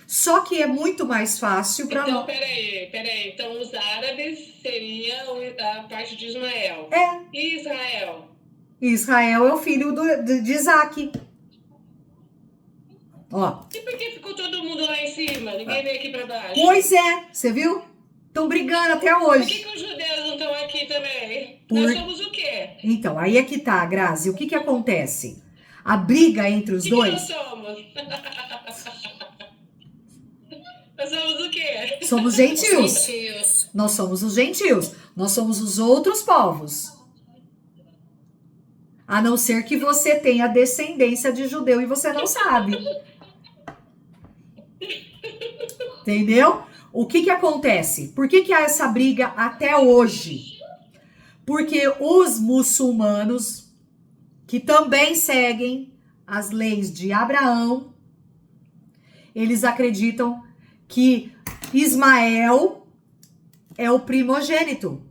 Só que é muito mais fácil para nós. Então, peraí. Então, os árabes seriam a parte de Ismael. E Israel? Israel é o filho de Isaac. E por que ficou todo mundo lá em cima? Ninguém veio aqui para baixo? Pois é, você viu? Estão brigando até hoje. Por que os judeus não estão aqui também? Nós somos o quê? Então, aí é que tá, Grazi. O que acontece? A briga entre os dois... Que nós somos? Nós somos o quê? Somos gentios. Nós somos os gentios. Nós somos os outros povos. A não ser que você tenha descendência de judeu e você não sabe. Entendeu? O que acontece? Por que há essa briga até hoje? Porque os muçulmanos, que também seguem as leis de Abraão, eles acreditam que Ismael é o primogênito.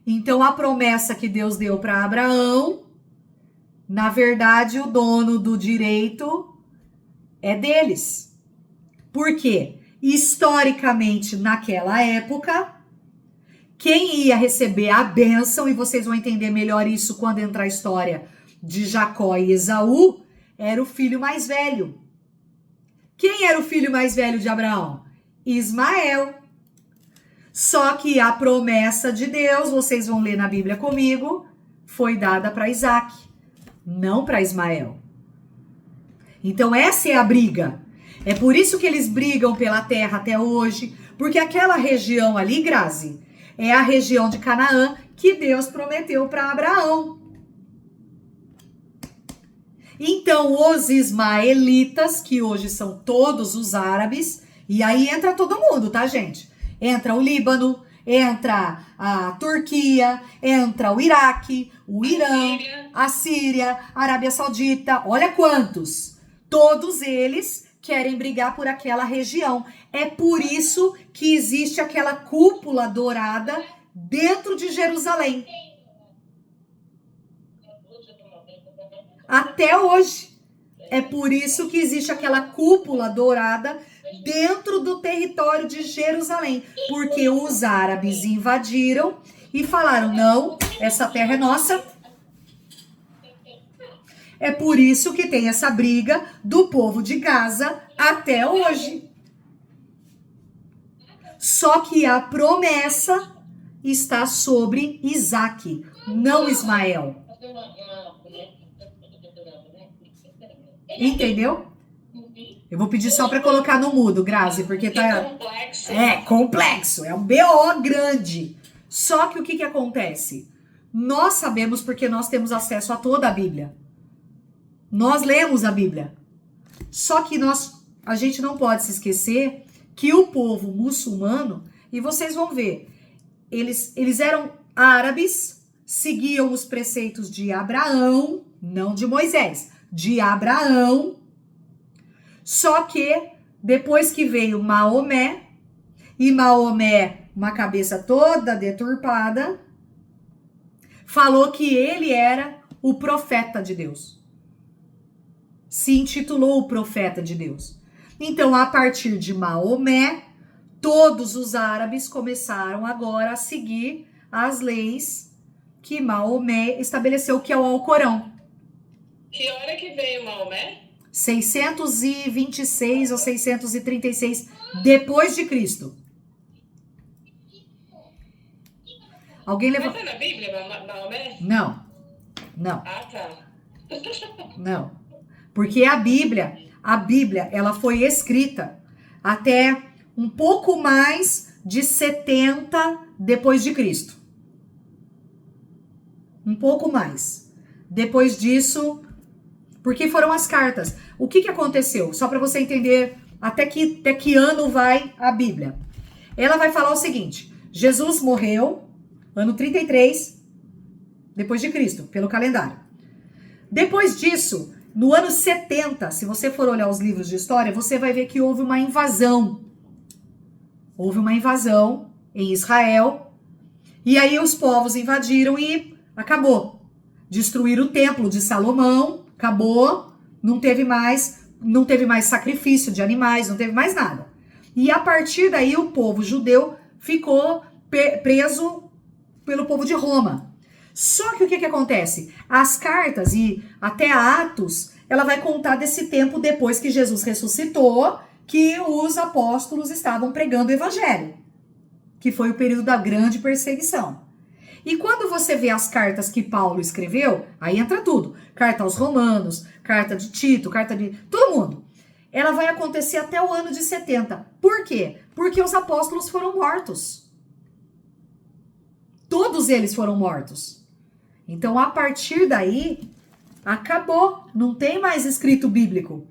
Então, a promessa que Deus deu para Abraão, na verdade, o dono do direito é deles. Por quê? Historicamente, naquela época, quem ia receber a bênção, e vocês vão entender melhor isso quando entrar a história de Jacó e Esaú, era o filho mais velho. Quem era o filho mais velho de Abraão? Ismael. Só que a promessa de Deus, vocês vão ler na Bíblia comigo, foi dada para Isaac, não para Ismael. Então essa é a briga. É por isso que eles brigam pela terra até hoje, porque aquela região ali, Grazi, é a região de Canaã que Deus prometeu para Abraão. Então, os ismaelitas, que hoje são todos os árabes, e aí entra todo mundo, tá, gente? Entra o Líbano, entra a Turquia, entra o Iraque, o Irã, a Síria, a Arábia Saudita, olha quantos. Todos eles querem brigar por aquela região. É por isso que existe aquela cúpula dourada dentro de Jerusalém. Até hoje. É por isso que existe aquela cúpula dourada dentro do território de Jerusalém. Porque os árabes invadiram e falaram, não, essa terra é nossa. É por isso que tem essa briga do povo de Gaza até hoje. Só que a promessa está sobre Isaac, não Ismael. Entendeu? Eu vou pedir só para colocar no mudo, Grazi, porque tá... complexo. É complexo, é um BO grande. Só que o que acontece? Nós sabemos porque nós temos acesso a toda a Bíblia. Nós lemos a Bíblia. Só que a gente não pode se esquecer que o povo muçulmano, e vocês vão ver, eles eram árabes, seguiam os preceitos de Abraão, não de Moisés, de Abraão. Só que depois que veio Maomé, e Maomé, uma cabeça toda deturpada, falou que ele era o profeta de Deus. Se intitulou o profeta de Deus. Então, a partir de Maomé, todos os árabes começaram agora a seguir as leis que Maomé estabeleceu, que é o Alcorão. Que hora que veio Maomé? 626 ou 636 depois de Cristo. Alguém levou... Mas é na Bíblia, Maomé? Não. Ah, tá. Não. Porque a Bíblia, ela foi escrita até um pouco mais de 70 depois de Cristo. Um pouco mais. Depois disso, porque foram as cartas. O que aconteceu? Só para você entender até que ano vai a Bíblia. Ela vai falar o seguinte: Jesus morreu ano 33 depois de Cristo, pelo calendário. Depois disso, no ano 70, se você for olhar os livros de história, você vai ver que houve uma invasão. Houve uma invasão em Israel. E aí os povos invadiram e acabou. Destruíram o templo de Salomão, acabou. Não teve mais sacrifício de animais, não teve mais nada. E a partir daí o povo judeu ficou preso pelo povo de Roma. Só que o que acontece? As cartas e até Atos, ela vai contar desse tempo depois que Jesus ressuscitou, que os apóstolos estavam pregando o evangelho, que foi o período da grande perseguição. E quando você vê as cartas que Paulo escreveu, aí entra tudo. Carta aos Romanos, carta de Tito, carta de todo mundo. Ela vai acontecer até o ano de 70. Por quê? Porque os apóstolos foram mortos. Todos eles foram mortos. Então, a partir daí, Acabou, não tem mais escrito bíblico.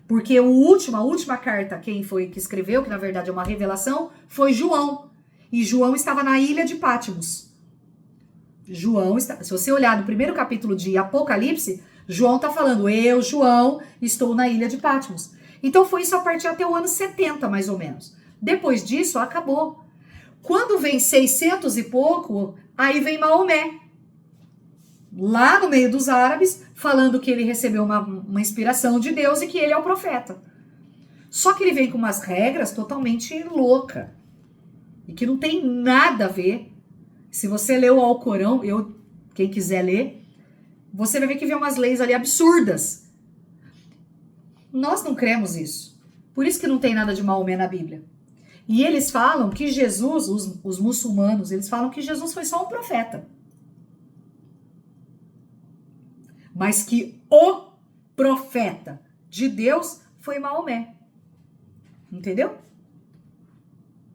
Porque a última carta, quem foi que escreveu, que na verdade é uma revelação, foi João. E João estava na ilha de Patmos. Se você olhar no primeiro capítulo de Apocalipse, João está falando, eu, João, estou na ilha de Patmos. Então foi isso a partir até o ano 70, mais ou menos. Depois disso, acabou. Quando vem 600 e pouco, aí vem Maomé. Lá no meio dos árabes, falando que ele recebeu uma inspiração de Deus e que ele é o profeta. Só que ele vem com umas regras totalmente loucas. E que não tem nada a ver. Se você leu o Alcorão, quem quiser ler, você vai ver que vem umas leis ali absurdas. Nós não cremos isso. Por isso que não tem nada de Maomé na Bíblia. E eles falam que Jesus, os muçulmanos, eles falam que Jesus foi só um profeta. Mas que o profeta de Deus foi Maomé. Entendeu?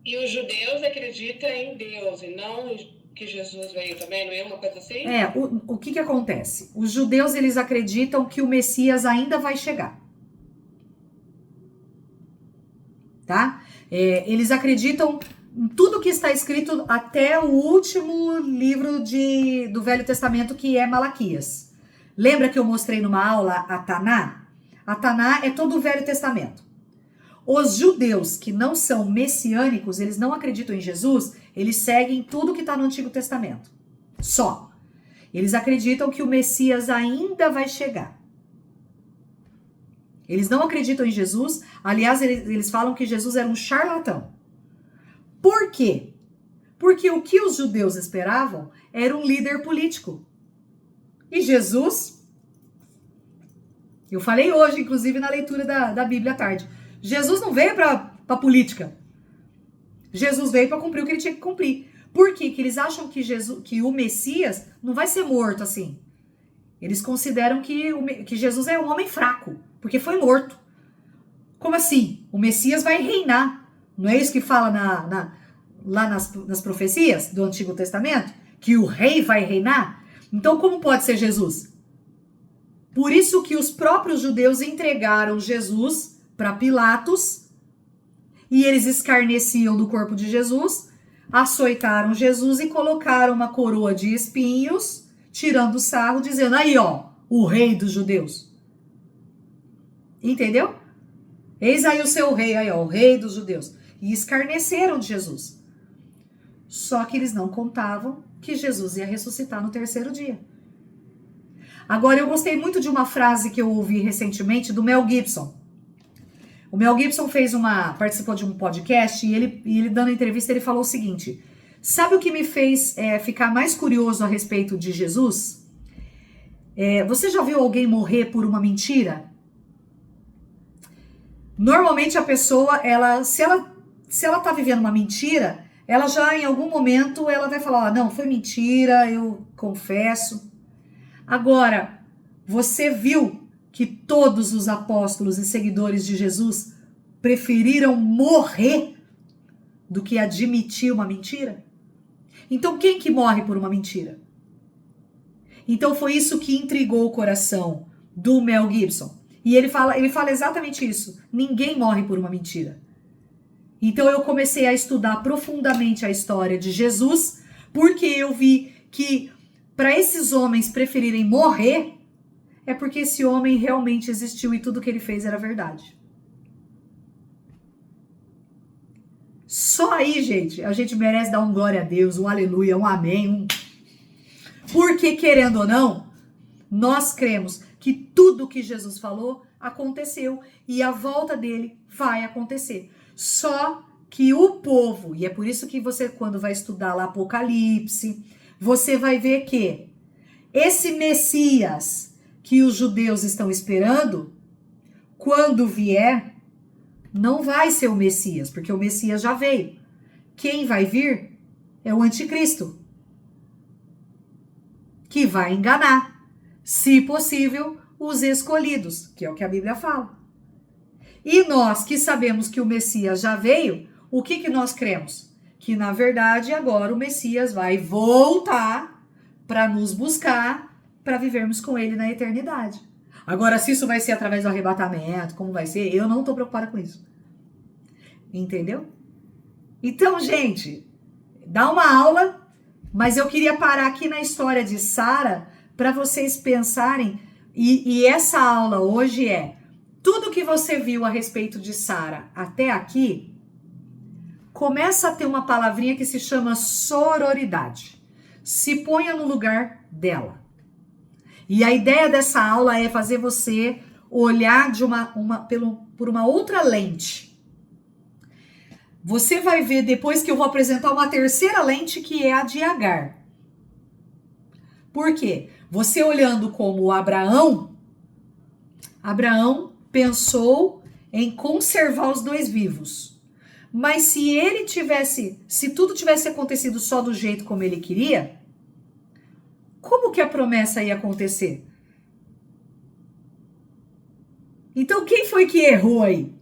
E os judeus acreditam em Deus e não que Jesus veio também, não é uma coisa assim? O que acontece? Os judeus, eles acreditam que o Messias ainda vai chegar. Tá? Eles acreditam em tudo que está escrito até o último livro do Velho Testamento, que é Malaquias. Lembra que eu mostrei numa aula a Taná? A Taná é todo o Velho Testamento. Os judeus que não são messiânicos, eles não acreditam em Jesus, eles seguem tudo que está no Antigo Testamento. Só. Eles acreditam que o Messias ainda vai chegar. Eles não acreditam em Jesus. Aliás, eles falam que Jesus era um charlatão. Por quê? Porque o que os judeus esperavam era um líder político. E Jesus, eu falei hoje, inclusive, na leitura da Bíblia à tarde, Jesus não veio para política. Jesus veio para cumprir o que ele tinha que cumprir. Por quê? Que eles acham que o Messias não vai ser morto assim. Eles consideram que Jesus é um homem fraco, porque foi morto. Como assim? O Messias vai reinar. Não é isso que fala lá nas profecias do Antigo Testamento? Que o rei vai reinar? Então, como pode ser Jesus? Por isso que os próprios judeus entregaram Jesus para Pilatos e eles escarneciam do corpo de Jesus, açoitaram Jesus e colocaram uma coroa de espinhos, tirando sarro, dizendo, aí ó, o rei dos judeus. Entendeu? Eis aí o seu rei, aí ó, o rei dos judeus. E escarneceram de Jesus. Só que eles não contavam que Jesus ia ressuscitar no terceiro dia. Agora, eu gostei muito de uma frase que eu ouvi recentemente do Mel Gibson. O Mel Gibson participou de um podcast e ele dando entrevista, ele falou o seguinte, sabe o que me fez ficar mais curioso a respeito de Jesus? Você já viu alguém morrer por uma mentira? Normalmente a pessoa, se ela tá vivendo uma mentira, ela já em algum momento ela vai falar, não, foi mentira, eu confesso. Agora, você viu que todos os apóstolos e seguidores de Jesus preferiram morrer do que admitir uma mentira? Então, quem que morre por uma mentira? Então, foi isso que intrigou o coração do Mel Gibson. E ele fala exatamente isso. Ninguém morre por uma mentira. Então, eu comecei a estudar profundamente a história de Jesus, porque eu vi que para esses homens preferirem morrer, é porque esse homem realmente existiu e tudo que ele fez era verdade. Só aí, gente, a gente merece dar um glória a Deus, um aleluia, um amém. Porque, querendo ou não, nós cremos que tudo que Jesus falou aconteceu e a volta dele vai acontecer. Só que o povo, e é por isso que você, quando vai estudar lá Apocalipse, você vai ver que esse Messias que os judeus estão esperando, quando vier, não vai ser o Messias, porque o Messias já veio. Quem vai vir é o anticristo, que vai enganar, se possível, os escolhidos, que é o que a Bíblia fala. E nós que sabemos que o Messias já veio, o que nós cremos? Que, na verdade, agora o Messias vai voltar para nos buscar para vivermos com ele na eternidade. Agora, se isso vai ser através do arrebatamento, como vai ser, eu não estou preocupada com isso. Entendeu? Então, gente, dá uma aula, mas eu queria parar aqui na história de Sara para vocês pensarem, e essa aula hoje é tudo que você viu a respeito de Sara até aqui, começa a ter uma palavrinha que se chama sororidade. Se ponha no lugar dela. E a ideia dessa aula é fazer você olhar por uma outra lente. Você vai ver depois que eu vou apresentar uma terceira lente, que é a de Agar. Por quê? Você olhando como Abraão pensou em conservar os dois vivos. Mas se tudo tivesse acontecido só do jeito como ele queria, como que a promessa ia acontecer? Então quem foi que errou aí?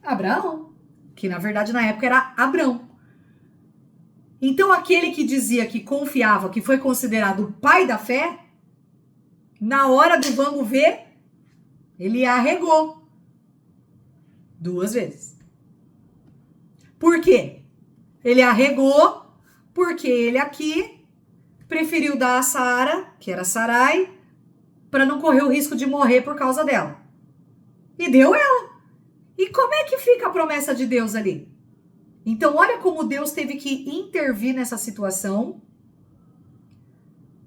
Abraão, que na verdade na época era Abrão. Então aquele que dizia que confiava, que foi considerado o pai da fé, na hora do vamos ver, ele arregou 2 vezes. Por quê? Ele arregou porque ele aqui preferiu dar a Sara, que era Sarai, para não correr o risco de morrer por causa dela. E deu ela. E como é que fica a promessa de Deus ali? Então, olha como Deus teve que intervir nessa situação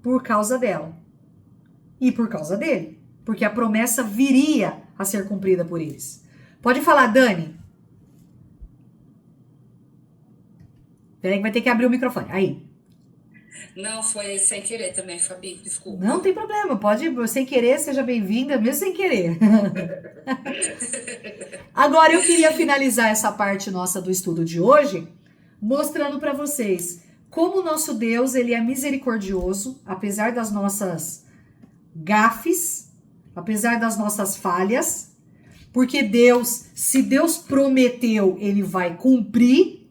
por causa dela. E por causa dele. Porque a promessa viria a ser cumprida por eles. Pode falar, Dani. Peraí que vai ter que abrir o microfone. Aí. Não, foi sem querer também, Fabi, desculpa. Não tem problema, pode, sem querer, seja bem-vinda, mesmo sem querer. Agora, eu queria finalizar essa parte nossa do estudo de hoje, mostrando para vocês como o nosso Deus, ele é misericordioso, apesar das nossas gafes, apesar das nossas falhas, porque Deus, se Deus prometeu, ele vai cumprir,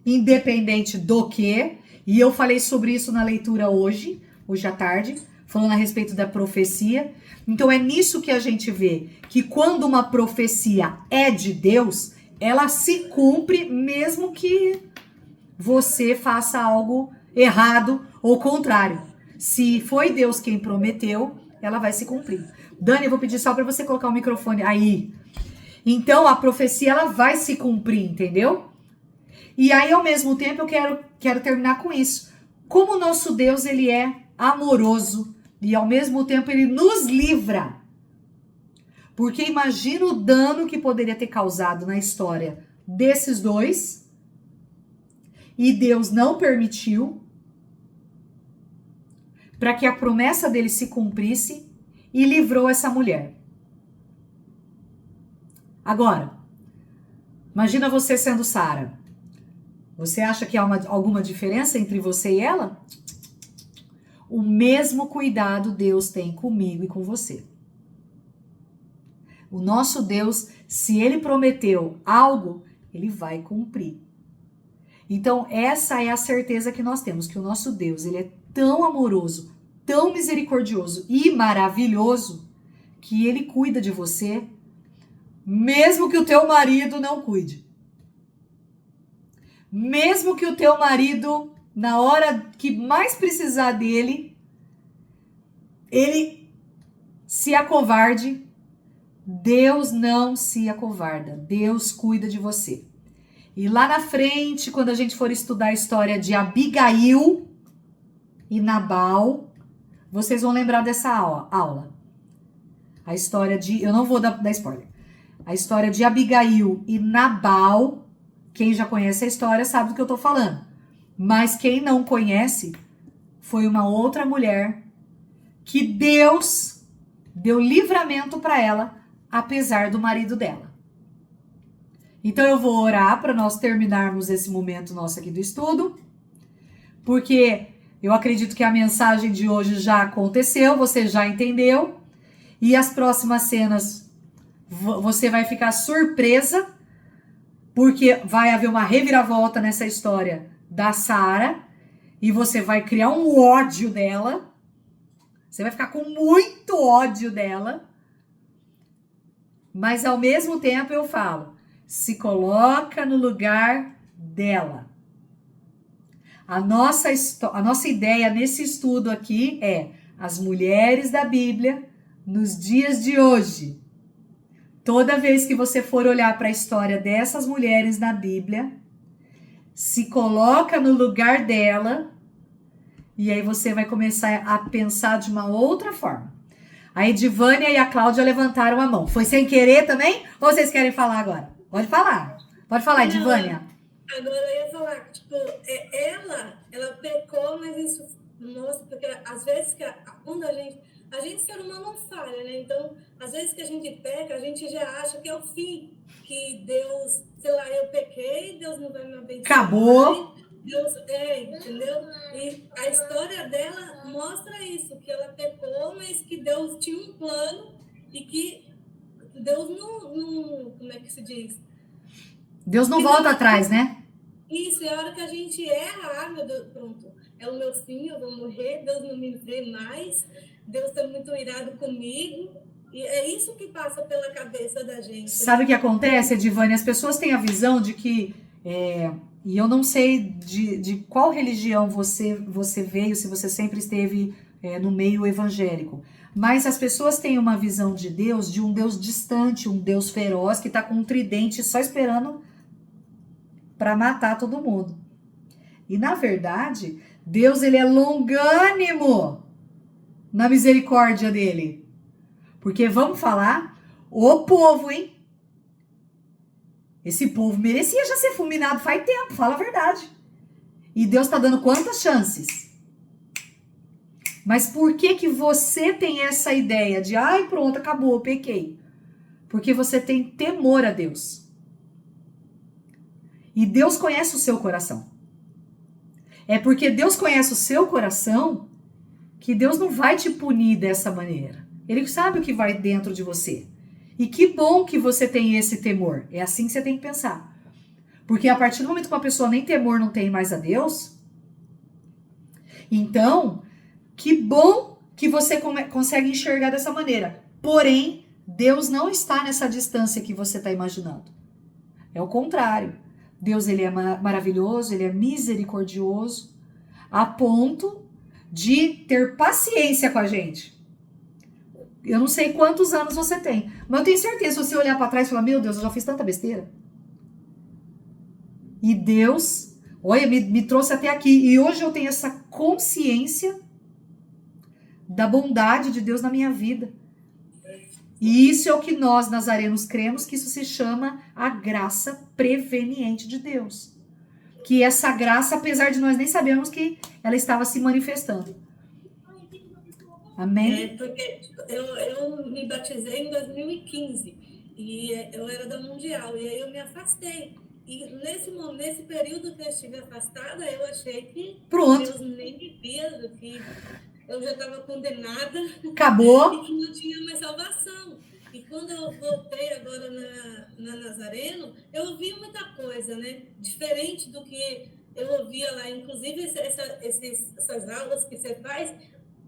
independente do que. E eu falei sobre isso na leitura hoje à tarde, falando a respeito da profecia. Então é nisso que a gente vê que quando uma profecia é de Deus, ela se cumpre mesmo que você faça algo errado ou contrário. Se foi Deus quem prometeu, ela vai se cumprir. Dani, eu vou pedir só para você colocar o microfone aí. Então a profecia ela vai se cumprir, entendeu? E aí, ao mesmo tempo, eu quero terminar com isso. Como o nosso Deus, ele é amoroso e, ao mesmo tempo, ele nos livra. Porque imagina o dano que poderia ter causado na história desses dois. E Deus não permitiu para que a promessa dele se cumprisse e livrou essa mulher. Agora, imagina você sendo Sara. Você acha que há alguma diferença entre você e ela? O mesmo cuidado Deus tem comigo e com você. O nosso Deus, se ele prometeu algo, ele vai cumprir. Então, essa é a certeza que nós temos, que o nosso Deus, ele é tão amoroso, tão misericordioso e maravilhoso, que ele cuida de você, mesmo que o teu marido não cuide. Mesmo que o teu marido, na hora que mais precisar dele, ele se acovarde, Deus não se acovarda. Deus cuida de você. E lá na frente, quando a gente for estudar a história de Abigail e Nabal, vocês vão lembrar dessa aula. A história de... Eu não vou dar spoiler. A história de Abigail e Nabal... Quem já conhece a história sabe do que eu tô falando. Mas quem não conhece, foi uma outra mulher que Deus deu livramento para ela, apesar do marido dela. Então eu vou orar para nós terminarmos esse momento nosso aqui do estudo, porque eu acredito que a mensagem de hoje já aconteceu, você já entendeu, e as próximas cenas você vai ficar surpresa, porque vai haver uma reviravolta nessa história da Sara, e você vai criar um ódio dela, Você vai ficar com muito ódio dela. Mas ao mesmo tempo eu falo, se coloca no lugar dela. A nossa ideia nesse estudo aqui é as mulheres da Bíblia nos dias de hoje. Toda vez que você for olhar para a história dessas mulheres na Bíblia, se coloca no lugar dela e aí você vai começar a pensar de uma outra forma. A Edivânia e a Cláudia levantaram a mão. Foi sem querer também? Ou vocês querem falar agora? Pode falar. Pode falar, Edivânia. Agora eu ia falar, tipo, ela pecou, mas isso mostra, porque às vezes quando a gente ser humano não falha, né? Então, às vezes que a gente peca, a gente já acha que é o fim, que Deus, sei lá, eu pequei, Deus não vai me abençoar. Acabou. Deus, entendeu? E a história dela mostra isso, que ela pecou, mas que Deus tinha um plano e que Deus não como é que se diz? Deus não volta atrás, né? Isso, é a hora que a gente erra, meu Deus, pronto, é o meu fim, eu vou morrer, Deus não me vê mais, Deus está muito irado comigo, e é isso que passa pela cabeça da gente. Sabe o que acontece, Edivânia? As pessoas têm a visão de que, e eu não sei de qual religião você veio, se você sempre esteve no meio evangélico, mas as pessoas têm uma visão de Deus, de um Deus distante, um Deus feroz, que está com um tridente só esperando para matar todo mundo. E na verdade, Deus ele é longânimo na misericórdia dele. Porque vamos falar, o povo, hein? Esse povo merecia já ser fulminado faz tempo, fala a verdade. E Deus está dando quantas chances? Mas por que você tem essa ideia de, ai, pronto, acabou, eu pequei? Porque você tem temor a Deus. E Deus conhece o seu coração. É porque Deus conhece o seu coração que Deus não vai te punir dessa maneira. Ele sabe o que vai dentro de você. E que bom que você tem esse temor. É assim que você tem que pensar. Porque a partir do momento que uma pessoa nem temor não tem mais a Deus, então, que bom que você consegue enxergar dessa maneira. Porém, Deus não está nessa distância que você está imaginando. É o contrário. Deus ele é maravilhoso, ele é misericordioso, a ponto de ter paciência com a gente. Eu não sei quantos anos você tem, mas eu tenho certeza, se você olhar para trás e falar, meu Deus, eu já fiz tanta besteira. E Deus, olha, me trouxe até aqui. E hoje eu tenho essa consciência da bondade de Deus na minha vida. E isso é o que nós, nazarenos, cremos, que isso se chama a graça preveniente de Deus. Que essa graça, apesar de nós nem sabermos que ela estava se manifestando. Amém? Porque eu me batizei em 2015 e eu era da Mundial, e aí eu me afastei. E nesse período que eu estive afastada, eu achei que Deus nem me via, que eu já estava condenada. Acabou. E que não tinha mais salvação. E quando eu voltei agora na Nazareno, eu ouvi muita coisa, né? Diferente do que eu ouvia lá. Inclusive, essas aulas que você faz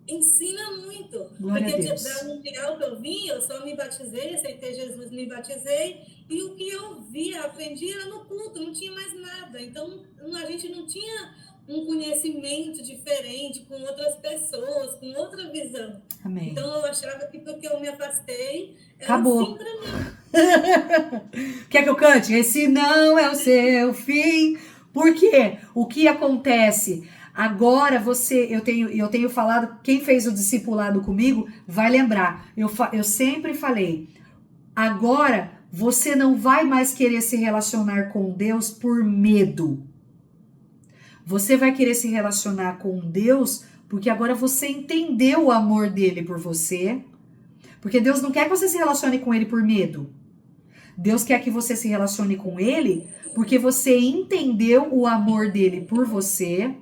ensina muito. Glória porque da Mundial que eu vim, eu só me batizei, aceitei Jesus, me batizei. E o que eu via, aprendi, era no culto, não tinha mais nada. Então, a gente não tinha um conhecimento diferente com outras pessoas, com outra visão. Amém. Então, eu achava que porque eu me afastei, era acabou. um fim pra mim. Quer que eu cante? Esse não é o seu fim. Por quê? O que acontece? Agora eu tenho falado, quem fez o discipulado comigo vai lembrar. Eu sempre falei, agora você não vai mais querer se relacionar com Deus por medo. Você vai querer se relacionar com Deus porque agora você entendeu o amor dele por você. Porque Deus não quer que você se relacione com ele por medo. Deus quer que você se relacione com ele porque você entendeu o amor dele por você.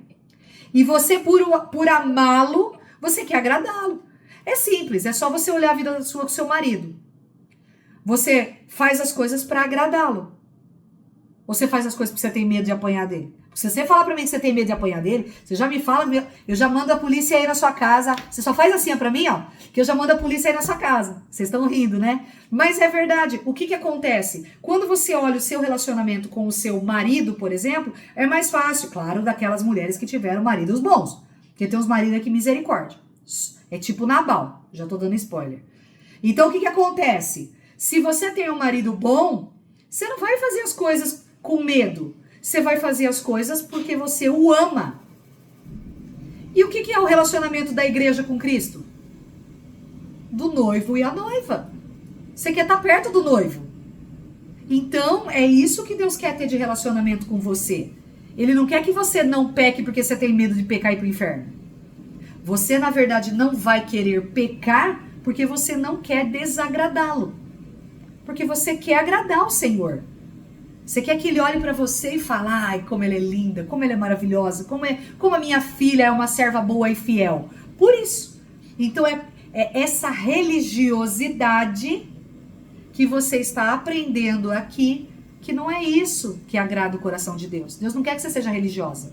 E você, por amá-lo, você quer agradá-lo. É simples, é só você olhar a vida sua com seu marido. Você faz as coisas para agradá-lo. Ou você faz as coisas porque você tem medo de apanhar dele? Se você falar pra mim que você tem medo de apanhar dele, você já me fala, eu já mando a polícia aí na sua casa. Você só faz assim pra mim, ó, que eu já mando a polícia aí na sua casa. Vocês estão rindo, né? Mas é verdade. O que acontece? Quando você olha o seu relacionamento com o seu marido, por exemplo, é mais fácil, claro, daquelas mulheres que tiveram maridos bons. Porque tem uns maridos aqui, misericórdia. É tipo Nabal. Já tô dando spoiler. Então, o que acontece? Se você tem um marido bom, você não vai fazer as coisas com medo. Você vai fazer as coisas porque você o ama. E o que é o relacionamento da igreja com Cristo? Do noivo e a noiva. Você quer estar perto do noivo. Então, é isso que Deus quer ter de relacionamento com você. Ele não quer que você não peque porque você tem medo de pecar e ir pro inferno. Você, na verdade, não vai querer pecar porque você não quer desagradá-lo. Porque você quer agradar o Senhor. Você quer que ele olhe para você e fale, ai, como ela é linda, como ela é maravilhosa, como a minha filha é uma serva boa e fiel. Por isso. Então é essa religiosidade que você está aprendendo aqui, que não é isso que agrada o coração de Deus. Deus não quer que você seja religiosa.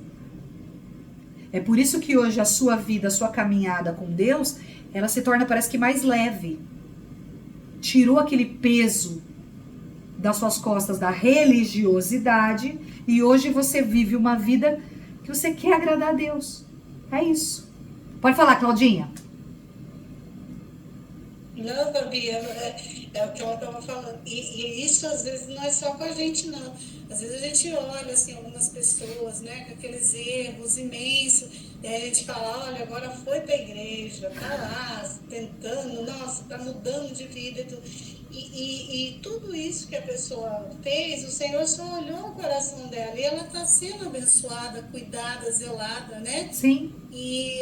É por isso que hoje a sua vida, a sua caminhada com Deus, ela se torna, parece que, mais leve. Tirou aquele peso das suas costas da religiosidade e hoje você vive uma vida que você quer agradar a Deus. É isso. Pode falar, Claudinha. Não, Fabi, é o que ela estava falando. E isso, às vezes, não é só com a gente, não. Às vezes a gente olha, assim, algumas pessoas, né, com aqueles erros imensos, e aí a gente fala, olha, agora foi para a igreja, tá lá, tentando, nossa, tá mudando de vida e tudo. E tudo isso que a pessoa fez, o Senhor só olhou o coração dela, e ela está sendo abençoada, cuidada, zelada, né? Sim. E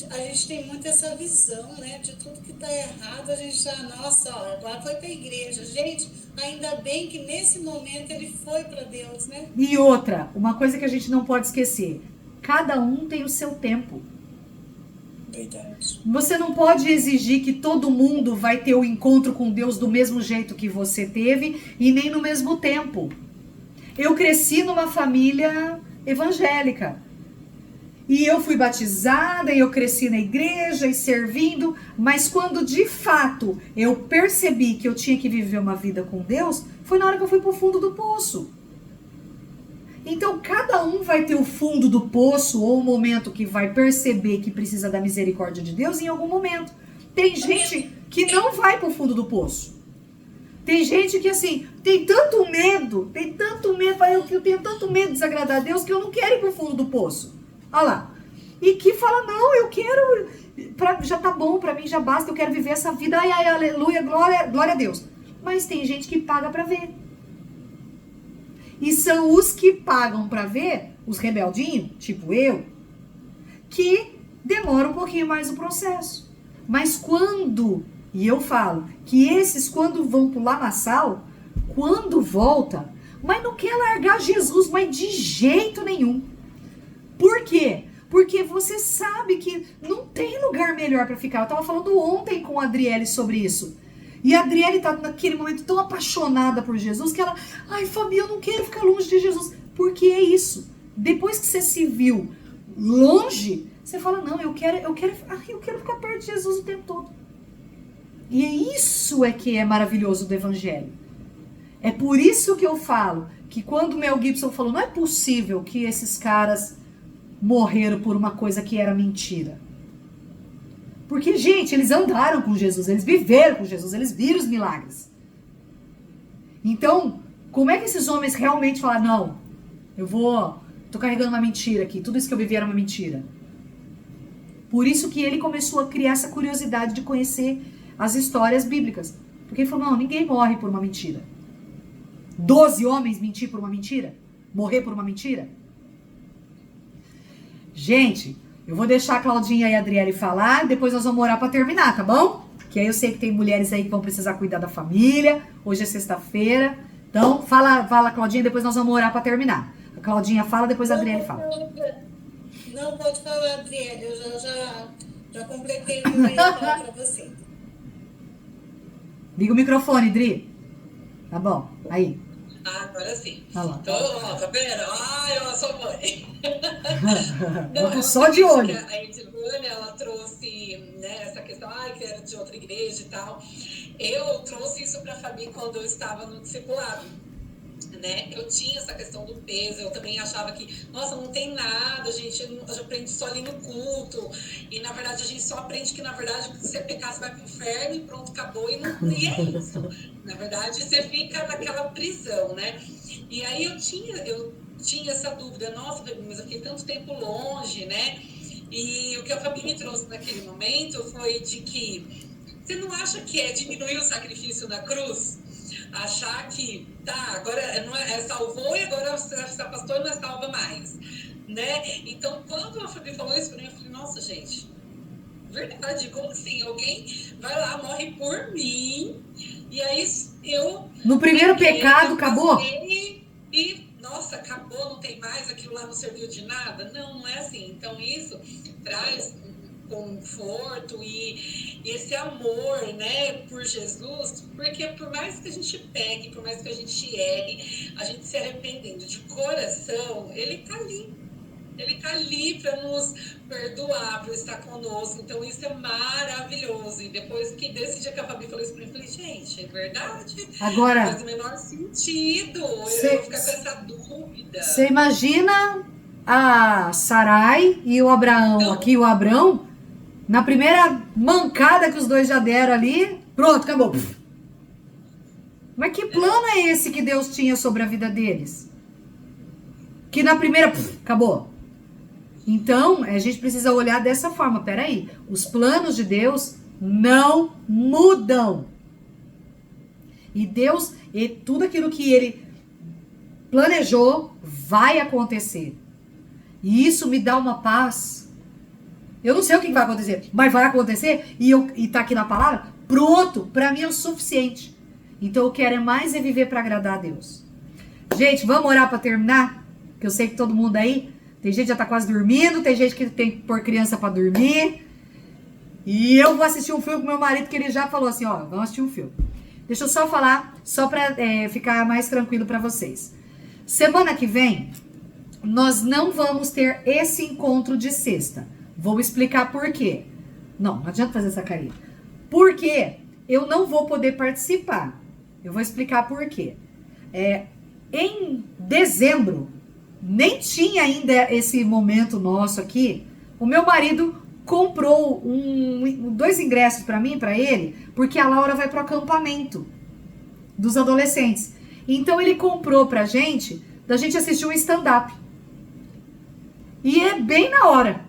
a gente tem muito essa visão, né? De tudo que está errado, a gente já, nossa, ó, agora foi para a igreja. Gente, ainda bem que nesse momento ele foi para Deus, né? E outra, uma coisa que a gente não pode esquecer, cada um tem o seu tempo. Verdade. Você não pode exigir que todo mundo vai ter o encontro com Deus do mesmo jeito que você teve e nem no mesmo tempo. Eu cresci numa família evangélica. E eu fui batizada, e eu cresci na igreja e servindo, mas quando de fato eu percebi que eu tinha que viver uma vida com Deus, foi na hora que eu fui pro fundo do poço. Então cada um vai ter o fundo do poço ou o momento que vai perceber que precisa da misericórdia de Deus em algum momento. Tem gente que não vai pro fundo do poço. Tem gente que assim, tem tanto medo, eu tenho tanto medo de desagradar a Deus que eu não quero ir pro fundo do poço. Olha lá. E que fala, não, eu quero, já tá bom, pra mim já basta, eu quero viver essa vida, ai, aleluia, glória a Deus. Mas tem gente que paga pra ver. E são os que pagam pra ver, os rebeldinhos, tipo eu, que demora um pouquinho mais o processo. Mas quando, e eu falo, que esses quando vão pro lamaçal, quando volta, mas não quer largar Jesus, mas de jeito nenhum. Por quê? Porque você sabe que não tem lugar melhor pra ficar. Eu tava falando ontem com a Adriele sobre isso. E a Adriele tá naquele momento tão apaixonada por Jesus que ela, ai, Fabi, eu não quero ficar longe de Jesus. Porque é isso. Depois que você se viu longe, você fala, não, eu quero ficar perto de Jesus o tempo todo. E é isso que é maravilhoso do Evangelho. É por isso que eu falo que quando o Mel Gibson falou, não é possível que esses caras morreram por uma coisa que era mentira. Porque, gente, eles andaram com Jesus, eles viveram com Jesus, eles viram os milagres. Então, como é que esses homens realmente falaram, não, tô carregando uma mentira aqui, tudo isso que eu vivi era uma mentira. Por isso que ele começou a criar essa curiosidade de conhecer as histórias bíblicas. Porque ele falou, não, ninguém morre por uma mentira. 12 homens mentir por uma mentira? Morrer por uma mentira? Gente, eu vou deixar a Claudinha e a Adriele falar, depois nós vamos orar pra terminar, tá bom? Que aí eu sei que tem mulheres aí que vão precisar cuidar da família, hoje é sexta-feira. Então, fala Claudinha, depois nós vamos orar pra terminar. A Claudinha fala, depois a Adriele fala. Não, pode falar, Adriele, eu já completei o que eu ia falar pra você. Liga o microfone, Dri. Tá bom, aí. Agora sim. Olha lá. Então, ó, tá vendo? Ai, eu sou mãe. Eu tô só de olho. A Edilane, ela trouxe, né, essa questão, que era de outra igreja e tal. Eu trouxe isso pra Fabi quando eu estava no discipulado. Né? Eu tinha essa questão do peso, eu também achava que, nossa, não tem nada, gente, a gente aprende só ali no culto, e na verdade a gente só aprende que, na verdade, se você pecar, você vai pro inferno e pronto, acabou, e é isso. Na verdade, você fica naquela prisão, né? E aí eu tinha essa dúvida, nossa, mas eu fiquei tanto tempo longe, né? E o que a Fabi me trouxe naquele momento foi de que você não acha que é diminuir o sacrifício na cruz? Achar que, agora salvou e agora essa pastora não é salva mais, né? Então, quando a Fabi falou isso pra mim, eu falei, nossa, gente, verdade, como assim? Alguém vai lá, morre por mim, e aí eu... No primeiro pecado, acabou? E, nossa, acabou, não tem mais, aquilo lá não serviu de nada? Não é assim. Então, isso traz conforto e esse amor, né, por Jesus, porque por mais que a gente pegue, por mais que a gente erre, a gente se arrependendo de coração, ele tá ali para nos perdoar, para estar conosco. Então isso é maravilhoso. E depois que desse dia que a Fabi falou isso pra mim, eu falei, gente, é verdade? Agora, faz o menor sentido eu ficar com essa dúvida. Você imagina a Sarai e o Abraão, Então, aqui o Abrão, na primeira mancada que os dois já deram ali, pronto, acabou. Mas que plano é esse que Deus tinha sobre a vida deles? Que na primeira, acabou. Então, a gente precisa olhar dessa forma. Peraí, os planos de Deus não mudam. E Deus, tudo aquilo que Ele planejou, vai acontecer. E isso me dá uma paz. Eu não sei o que vai acontecer, mas vai acontecer e tá aqui na palavra, pronto, pra mim é o suficiente. Então eu quero mais viver pra agradar a Deus. Gente, vamos orar pra terminar? Que eu sei que todo mundo aí, tem gente que já tá quase dormindo, tem gente que tem que pôr criança pra dormir. E eu vou assistir um filme com meu marido, que ele já falou assim, vamos assistir um filme. Deixa eu só falar, só pra ficar mais tranquilo pra vocês. Semana que vem, nós não vamos ter esse encontro de sexta. Vou explicar por quê. Não adianta fazer essa carinha. Por quê? Eu não vou poder participar. Eu vou explicar por quê. Em dezembro, nem tinha ainda esse momento nosso aqui. O meu marido comprou 2 ingressos para mim, para ele, porque a Laura vai pro acampamento dos adolescentes. Então ele comprou pra gente, da gente assistir um stand-up. E é bem na hora.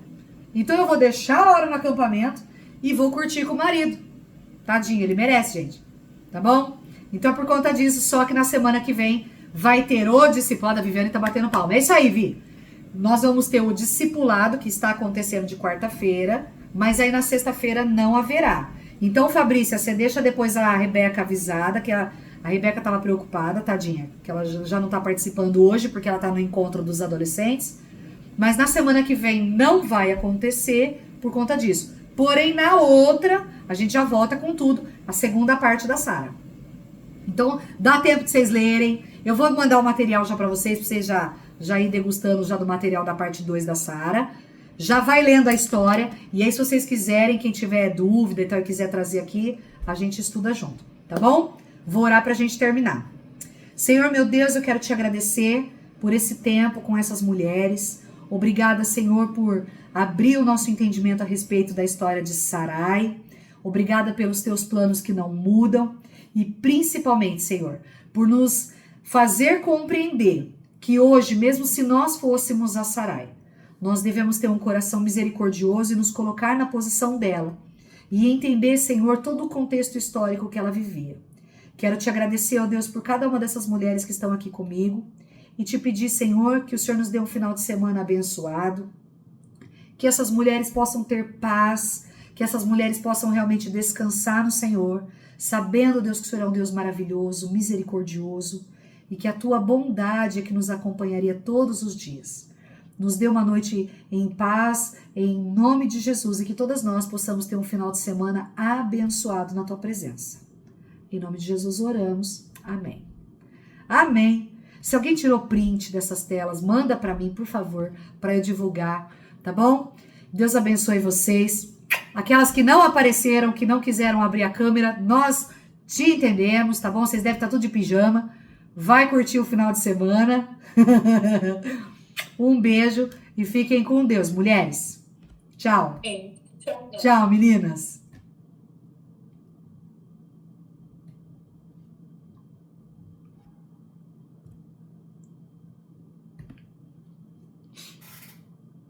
Então eu vou deixar a Laura no acampamento e vou curtir com o marido. Tadinho, ele merece, gente. Tá bom? Então por conta disso, só que na semana que vem vai ter o discipulado. A Viviane tá batendo palma. É isso aí, Vi. Nós vamos ter o discipulado que está acontecendo de quarta-feira, mas aí na sexta-feira não haverá. Então, Fabrícia, você deixa depois a Rebeca avisada, que a Rebeca tava preocupada, tadinha, que ela já não tá participando hoje, porque ela tá no encontro dos adolescentes. Mas na semana que vem não vai acontecer por conta disso. Porém, na outra, a gente já volta com tudo, a segunda parte da Sara. Então, dá tempo de vocês lerem. Eu vou mandar o material já pra vocês já ir degustando já do material da parte 2 da Sara. Já vai lendo a história. E aí, se vocês quiserem, quem tiver dúvida e tal, e quiser trazer aqui, a gente estuda junto, tá bom? Vou orar pra gente terminar. Senhor, meu Deus, eu quero te agradecer por esse tempo com essas mulheres. Obrigada, Senhor, por abrir o nosso entendimento a respeito da história de Sarai. Obrigada pelos teus planos que não mudam. E principalmente, Senhor, por nos fazer compreender que hoje, mesmo se nós fôssemos a Sarai, nós devemos ter um coração misericordioso e nos colocar na posição dela. E entender, Senhor, todo o contexto histórico que ela vivia. Quero te agradecer, ó Deus, por cada uma dessas mulheres que estão aqui comigo. E te pedir, Senhor, que o Senhor nos dê um final de semana abençoado, que essas mulheres possam ter paz, que essas mulheres possam realmente descansar no Senhor, sabendo, Deus, que o Senhor é um Deus maravilhoso, misericordioso, e que a tua bondade é que nos acompanharia todos os dias. Nos dê uma noite em paz, em nome de Jesus, e que todas nós possamos ter um final de semana abençoado na tua presença. Em nome de Jesus oramos. Amém. Amém. Se alguém tirou print dessas telas, manda para mim, por favor, para eu divulgar, tá bom? Deus abençoe vocês. Aquelas que não apareceram, que não quiseram abrir a câmera, nós te entendemos, tá bom? Vocês devem estar tudo de pijama. Vai curtir o final de semana. Um beijo e fiquem com Deus, mulheres. Tchau. Tchau. Tchau, meninas.